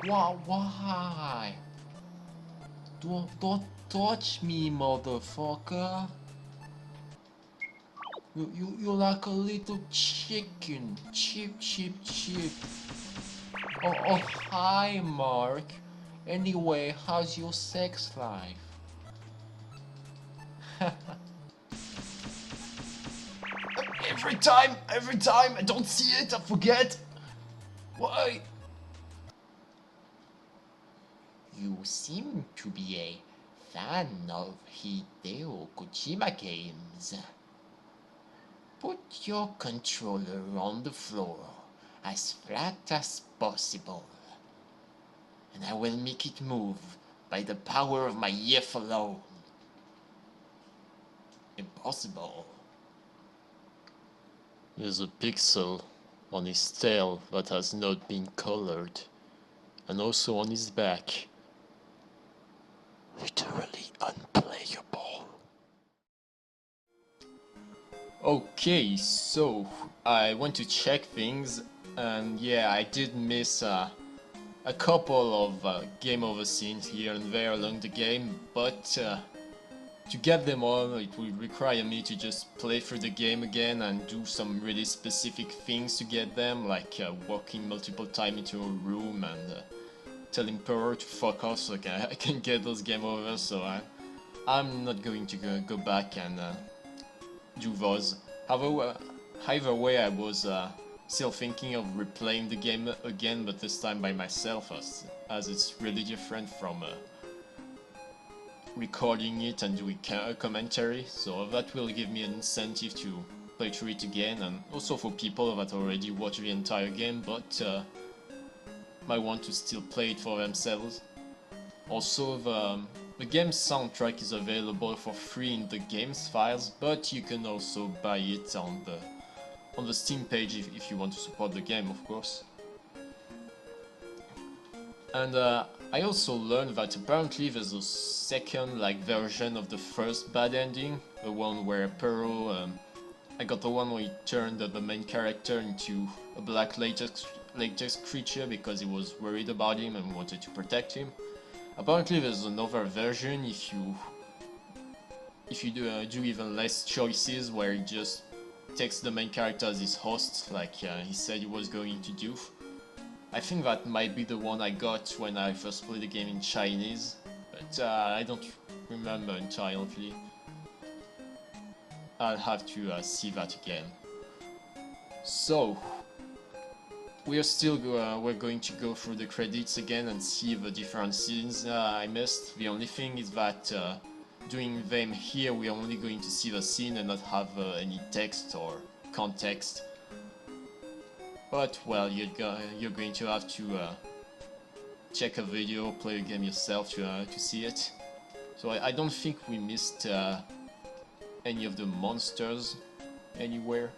Why? Don't touch me, motherfucker. You're like a little chicken. Chip. Oh, hi, Mark. Anyway, how's your sex life? Every time, I don't see it, I forget. Why? You seem to be a fan of Hideo Kojima games. Put your controller on the floor as flat as possible, and I will make it move by the power of my yiff alone. Impossible. There's a pixel on his tail that has not been colored, and also on his back. Literally unplayable. Okay, so I went to check things, and yeah, I did miss a couple of game over scenes here and there along the game, but to get them all, it would require me to just play through the game again and do some really specific things to get them, like walking multiple times into a room and telling Pearl to fuck off so I can get those game over, so I'm not going to go back and do those. Either way, I was still thinking of replaying the game again, but this time by myself, as it's really different from recording it and doing a commentary, so that will give me an incentive to play through it again, and also for people that already watched the entire game but might want to still play it for themselves. Also, the game's soundtrack is available for free in the game's files, but you can also buy it on on the Steam page if you want to support the game, of course. And I also learned that apparently there's a second like version of the first bad ending, the one where Perro, I got the one where he turned the main character into a black latex creature because he was worried about him and wanted to protect him. Apparently there's another version if you do even less choices, where he just takes the main character as his host, like he said he was going to do. I think that might be the one I got when I first played the game in Chinese, but I don't remember entirely. I'll have to see that again. So, we're going to go through the credits again and see the different scenes I missed. The only thing is that doing them here, we're only going to see the scene and not have any text or context. But well, you're going to have to check a video, play a game yourself to see it. So I don't think we missed any of the monsters anywhere.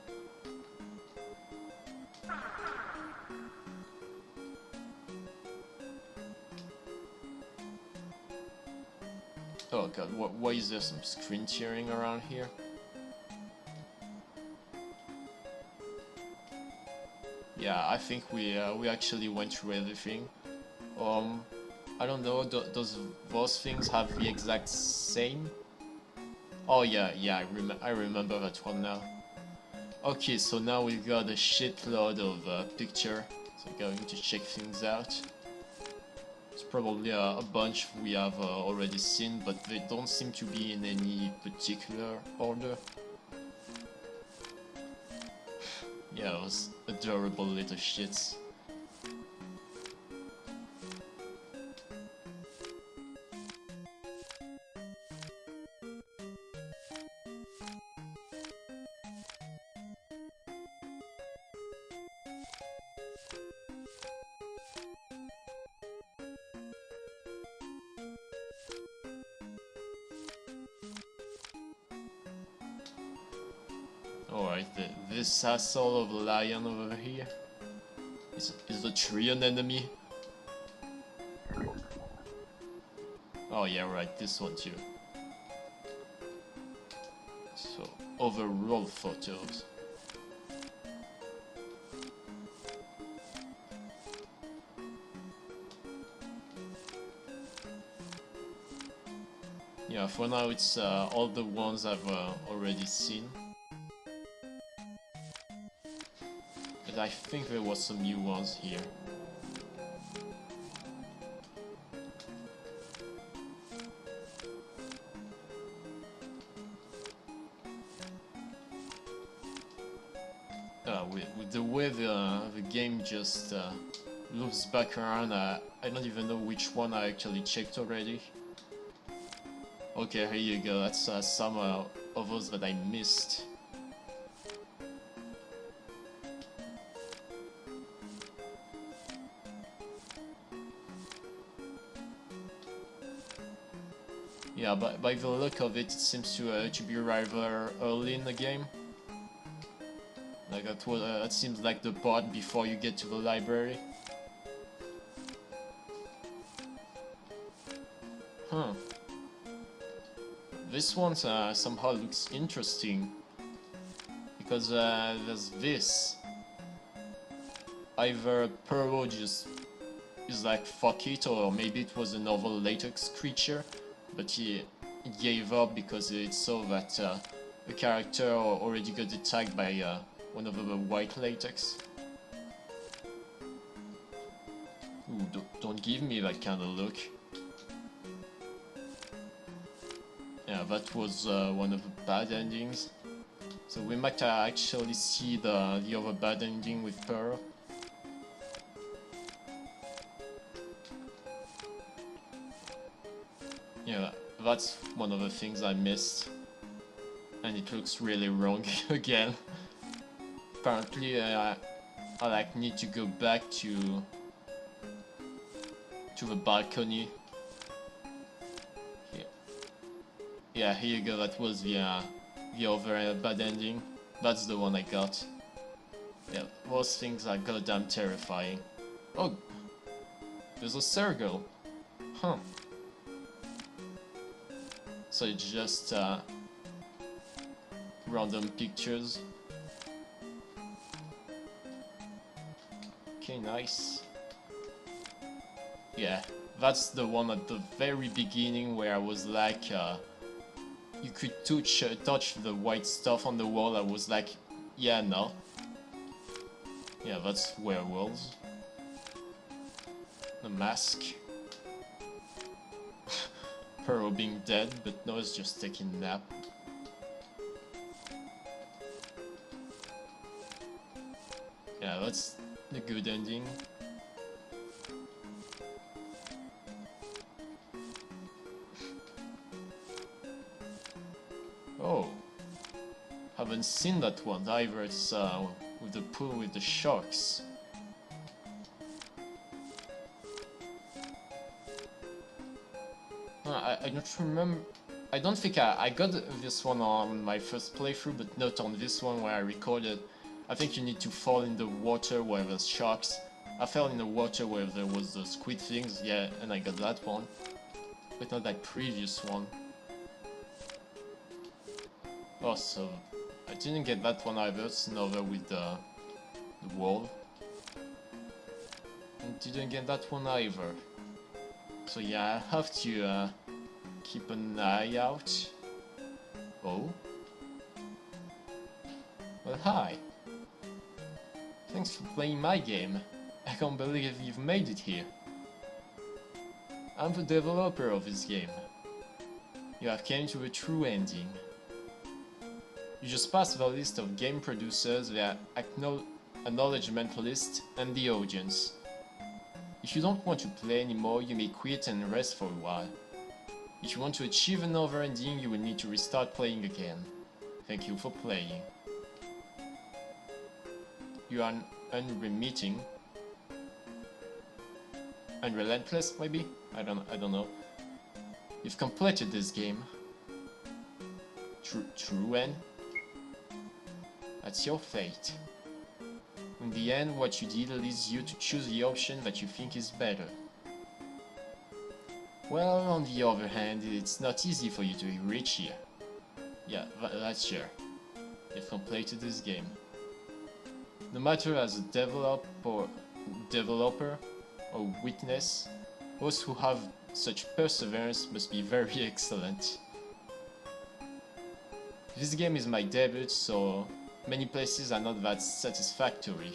Oh god, why is there some screen tearing around here? Yeah, I think we actually went through everything. I don't know, does those things have the exact same? Oh yeah, I remember that one now. Okay, so now we've got a shitload of picture, so going to check things out. It's probably a bunch we have already seen, but they don't seem to be in any particular order. Yeah, those adorable little shits. Alright, this asshole of a lion over here. Is the tree an enemy? Oh yeah, right, this one too. So, overall photos. Yeah, for now it's all the ones I've already seen. But I think there was some new ones here. With the way the game just loops back around, I don't even know which one I actually checked already. Okay, here you go, that's some of those that I missed. Yeah, but by the look of it, it seems to be rather early in the game. Like that seems like the part before you get to the library. Huh. This one somehow looks interesting. Because there's this. Either Perro just is like fuck it, or maybe it was another latex creature, but he gave up because it saw that a character already got attacked by one of the white latex. Ooh, don't give me that kind of look. Yeah, that was one of the bad endings. So we might actually see the other bad ending with Pearl. Yeah, that's one of the things I missed. And it looks really wrong again. Apparently I like need to go back to the balcony. Yeah, here you go, that was the other bad ending. That's the one I got. Yeah, those things are goddamn terrifying. Oh, there's a circle. Huh. So it's just random pictures. Okay, nice. Yeah, that's the one at the very beginning where I was like, you could touch the white stuff on the wall. I was like, yeah, no. Yeah, that's werewolves. The mask. Pearl being dead, but no, it's just taking a nap. Yeah, that's the good ending. Oh, haven't seen that one either. It's with the pool with the sharks. I don't remember. I don't think I got this one on my first playthrough, but not on this one where I recorded. I think you need to fall in the water where there's sharks. I fell in the water where there was the squid things, yeah, and I got that one. But not that previous one. Oh, so I didn't get that one either. It's another with the wall. And didn't get that one either. So yeah, I have to keep an eye out. Oh? Well, hi. Thanks for playing my game. I can't believe you've made it here. I'm the developer of this game. You have came to a true ending. You just passed the list of game producers, their acknowledgement list, and the audience. If you don't want to play anymore, you may quit and rest for a while. If you want to achieve another ending, you will need to restart playing again. Thank you for playing. You are unremitting. Unrelentless, maybe? I don't know. You've completed this game. True end? That's your fate. In the end, what you did leads you to choose the option that you think is better. Well, on the other hand, it's not easy for you to reach here. Yeah, that's sure. You've completed this game. No matter as a developer or witness, those who have such perseverance must be very excellent. This game is my debut, so many places are not that satisfactory.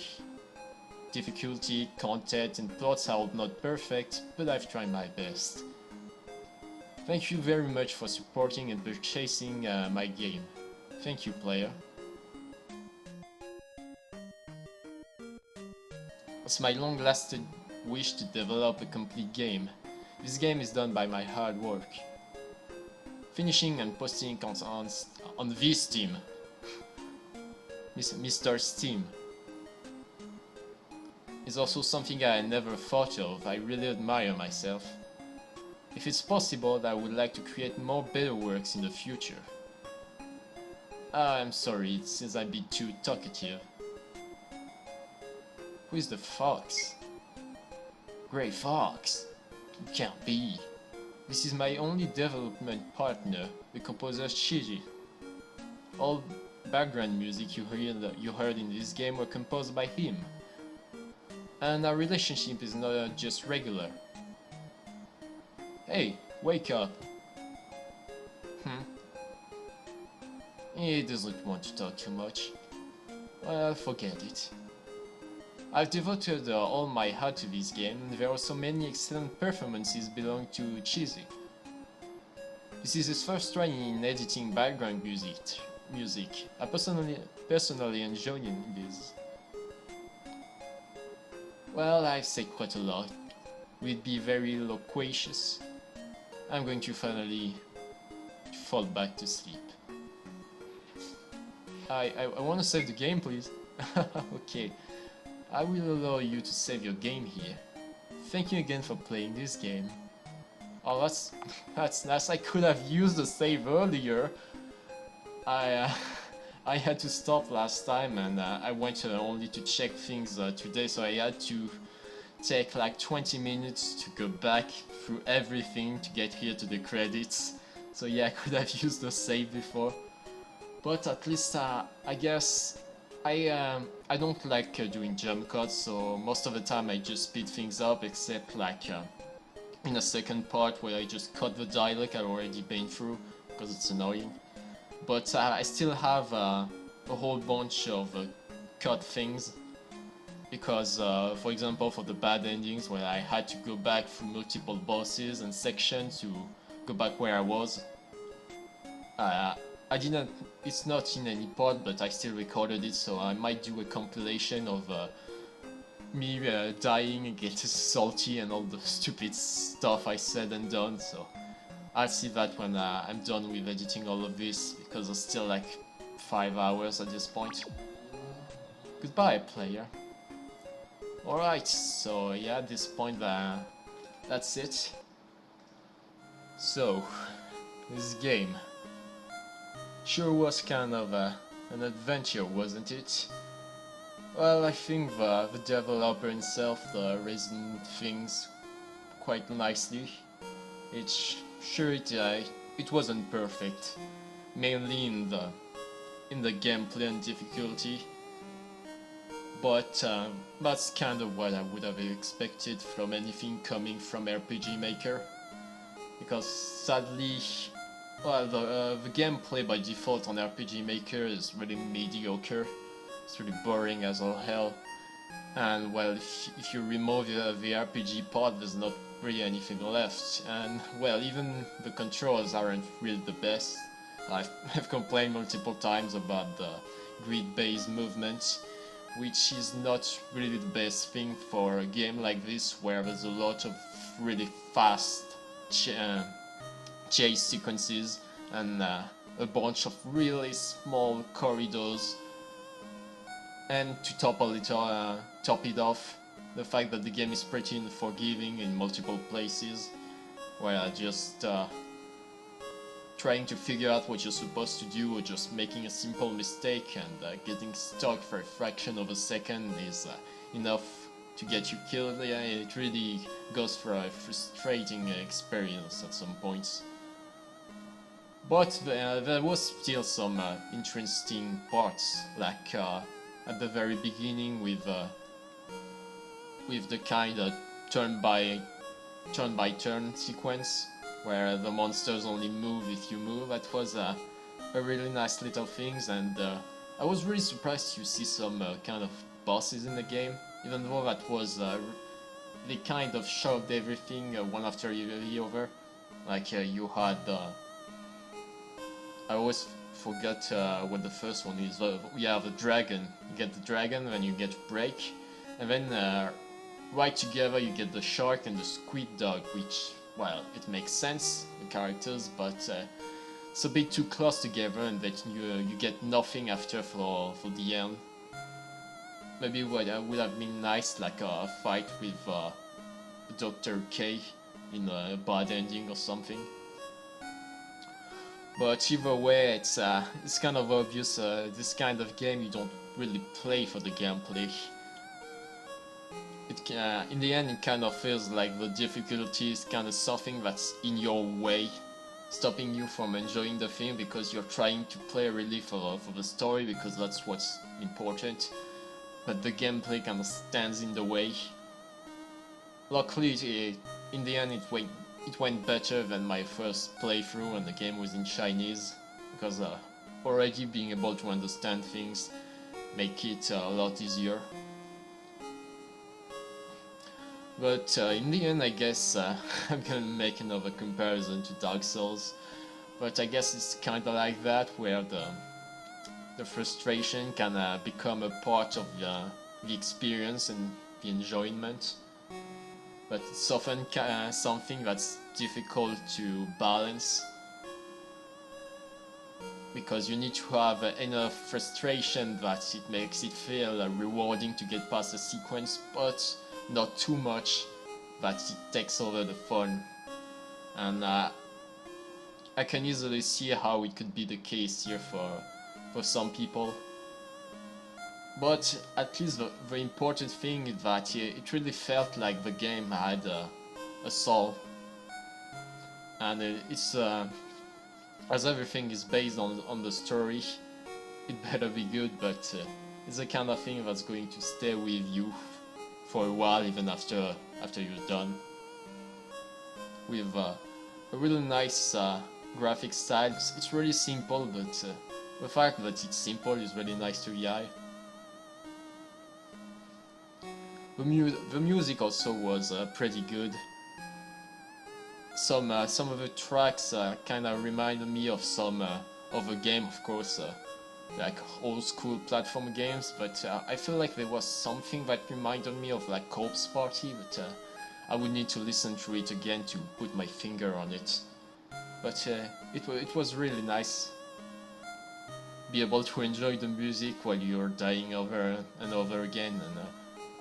Difficulty, content, and plots are all not perfect, but I've tried my best. Thank you very much for supporting and purchasing my game. Thank you, player. It's my long-lasted wish to develop a complete game. This game is done by my hard work. Finishing and posting on this Steam. Mr. Steam. Is also something I never thought of. I really admire myself. If it's possible, I would like to create more better works in the future. I'm sorry, it seems I've been too talkative. Who is the fox? Grey Fox? It can't be. This is my only development partner, the composer Shiji. All background music you heard in this game were composed by him. And our relationship is not just regular. Hey, wake up. He doesn't want to talk too much. Well, forget it. I've devoted all my heart to this game, and there are so many excellent performances belong to Cheesy. This is his first try in editing background music. I personally enjoying this. Well, I've said quite a lot. We'd be very loquacious. I'm going to finally fall back to sleep. I want to save the game, please. Okay. I will allow you to save your game here. Thank you again for playing this game. Oh, that's nice. I could have used the save earlier. I I had to stop last time, and I went only to check things today, so I had to take like 20 minutes to go back through everything to get here to the credits. So yeah, I could have used the save before, but at least I guess I don't like doing jump cuts, so most of the time I just speed things up, except like in a second part where I just cut the dialogue I've already been through because it's annoying. But I still have a whole bunch of cut things because, for example, for the bad endings where I had to go back through multiple bosses and sections to go back where I was, I didn't. It's not in any part, but I still recorded it, so I might do a compilation of me dying and getting salty and all the stupid stuff I said and done. So I'll see that when I'm done with editing all of this, because it's still like 5 hours at this point. Goodbye, player. Alright, so yeah, at this point that's it. So, this game sure was kind of an adventure, wasn't it? Well, I think the developer himself reasoned things quite nicely. It's sure it wasn't perfect, mainly in the gameplay and difficulty, but that's kind of what I would have expected from anything coming from RPG Maker, because sadly, well, the gameplay by default on RPG Maker is really mediocre. It's really boring as all hell, and well, if you remove the RPG part, there's not really anything left, and well, even the controls aren't really the best. I've complained multiple times about the grid-based movement, which is not really the best thing for a game like this, where there's a lot of really fast chase sequences and a bunch of really small corridors. And to top it off, the fact that the game is pretty unforgiving in multiple places, where just trying to figure out what you're supposed to do, or just making a simple mistake and getting stuck for a fraction of a second is enough to get you killed. Yeah, it really goes for a frustrating experience at some points. But there was still some interesting parts, like at the very beginning with the kind of turn by turn sequence, where the monsters only move if you move. That was a really nice little things, and I was really surprised to see some kind of bosses in the game, even though that was they kind of shoved everything one after the other. Like you had I always forgot what the first one is. Yeah, the dragon. You get the dragon, then you get break, and then right together you get the shark and the squid dog, which, well, it makes sense, the characters, but it's a bit too close together, and that you get nothing after for the end. Maybe what would have been nice, like a fight with Dr. K in a bad ending or something. But either way, it's kind of obvious. This kind of game you don't really play for the gameplay. In the end, it kind of feels like the difficulty is kind of something that's in your way, stopping you from enjoying the thing, because you're trying to play really for the story, because that's what's important. But the gameplay kind of stands in the way. Luckily, in the end, it went better than my first playthrough, and the game was in Chinese, because already being able to understand things make it a lot easier. But in the end, I guess I'm gonna make another comparison to Dark Souls, but I guess it's kinda like that, where the frustration can become a part of the experience and the enjoyment. But it's often something that's difficult to balance, because you need to have enough frustration that it makes it feel rewarding to get past a sequence, but not too much that it takes over the fun. And I can easily see how it could be the case here for for some people. But at least the important thing is that it really felt like the game had a soul. And it's as everything is based on the story, it better be good, but it's the kind of thing that's going to stay with you for a while, even after you're done. With a really nice graphic style. It's really simple, but the fact that it's simple is really nice to the eye. The music also was pretty good. Some of the tracks kind of reminded me of some other game, of course, like old school platform games. But I feel like there was something that reminded me of like Corpse Party, but I would need to listen to it again to put my finger on it. But it was really nice. Be able to enjoy the music while you're dying over and over again. And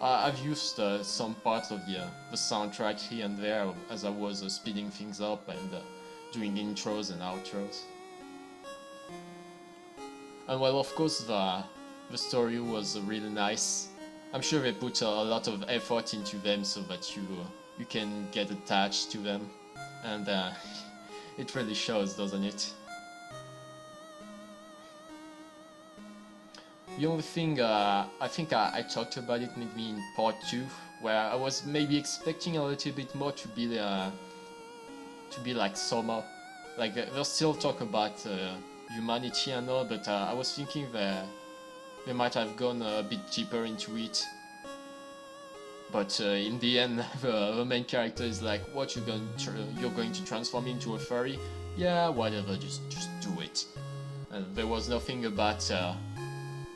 I've used some parts of the soundtrack here and there as I was speeding things up and doing intros and outros. And well, of course, the story was really nice. I'm sure they put a lot of effort into them so that you can get attached to them, and it really shows, doesn't it? The only thing I think I talked about it maybe in part 2, where I was maybe expecting a little bit more to be like Soma. Like they'll still talk about humanity and all, but I was thinking that they might have gone a bit deeper into it. But in the end, the main character is like, "What you're going to transform into a furry? Yeah, whatever, just do it." And there was nothing about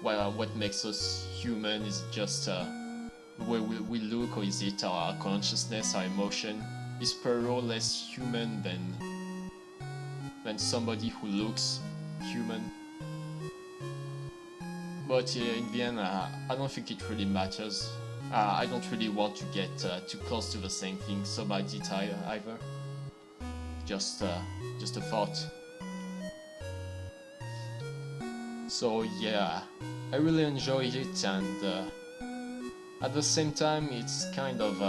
well, what makes us human. Is it just the way we look, or is it our consciousness, our emotion? Is Perrault less human than somebody who looks human? But in the end, I don't think it really matters. I don't really want to get too close to the same thing Soma did either. Just a thought. So yeah, I really enjoyed it, and at the same time, it's kind of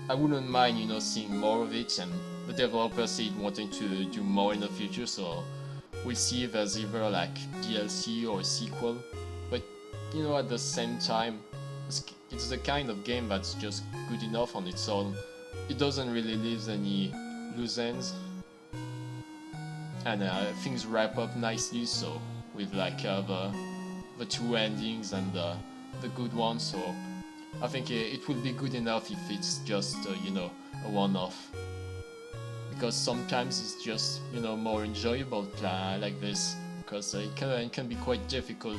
I wouldn't mind, seeing more of it, and the developer said wanting to do more in the future, so we'll see if there's either like DLC or a sequel. But at the same time, it's the kind of game that's just good enough on its own. It doesn't really leave any loose ends, and things wrap up nicely. So with like the two endings and the good one, so I think it would be good enough if it's just a one-off. Because sometimes it's just more enjoyable like this, because it can be quite difficult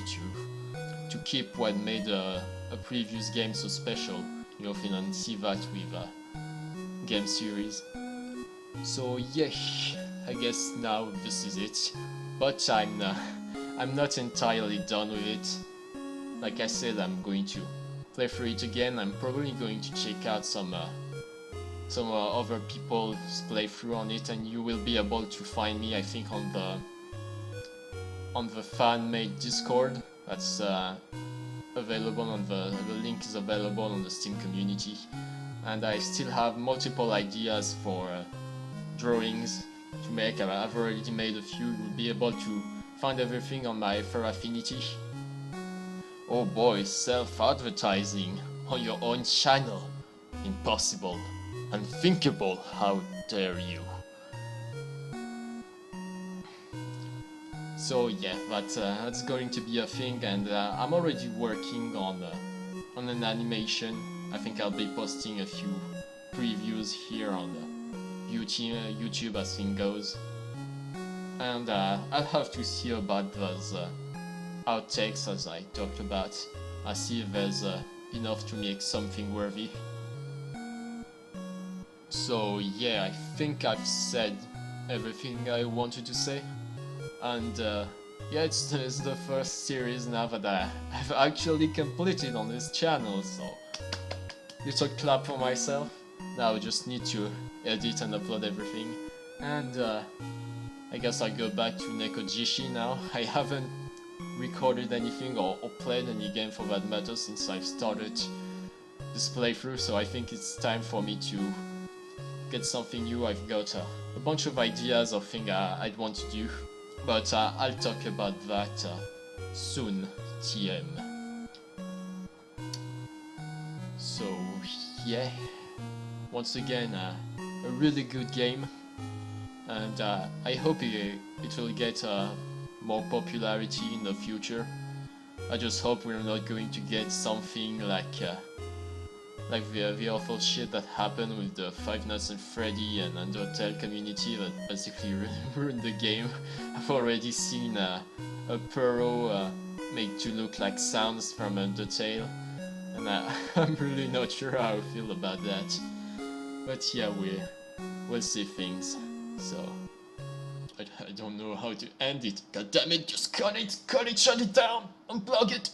to keep what made a previous game so special. You often see that with game series. So yeah, I guess now this is it. But I'm not entirely done with it. Like I said, I'm going to play through it again. I'm probably going to check out some other people's playthrough on it, and you will be able to find me, I think, on the fan-made Discord. That's available on the link is available on the Steam community, and I still have multiple ideas for drawings to make. I've already made a few. You'll be able to find everything on my Fur Affinity. Oh boy, self-advertising on your own channel. Impossible. Unthinkable, how dare you. So yeah, that's going to be a thing, and I'm already working on an animation. I think I'll be posting a few previews here on YouTube as things goes. And I'll have to see about those outtakes as I talked about. I'll see if there's enough to make something worthy. So yeah, I think I've said everything I wanted to say. And yeah, it's the first series now that I've actually completed on this channel, so little clap for myself. Now I just need to edit and upload everything, and I guess I'll go back to Nekojishi now. I haven't recorded anything or played any game for that matter since I've started this playthrough, so I think it's time for me to get something new. I've got a bunch of ideas of things I'd want to do, but I'll talk about that soon, TM. So yeah, once again a really good game, and I hope it will get more popularity in the future. I just hope we're not going to get something like the awful shit that happened with the Five Nights at Freddy and Undertale community that basically ruined the game. I've already seen a Puro made to look like sounds from Undertale, and I'm really not sure how I feel about that. But yeah, we'll see things. So I don't know how to end it. God damn it, just cut it, shut it down, unplug it.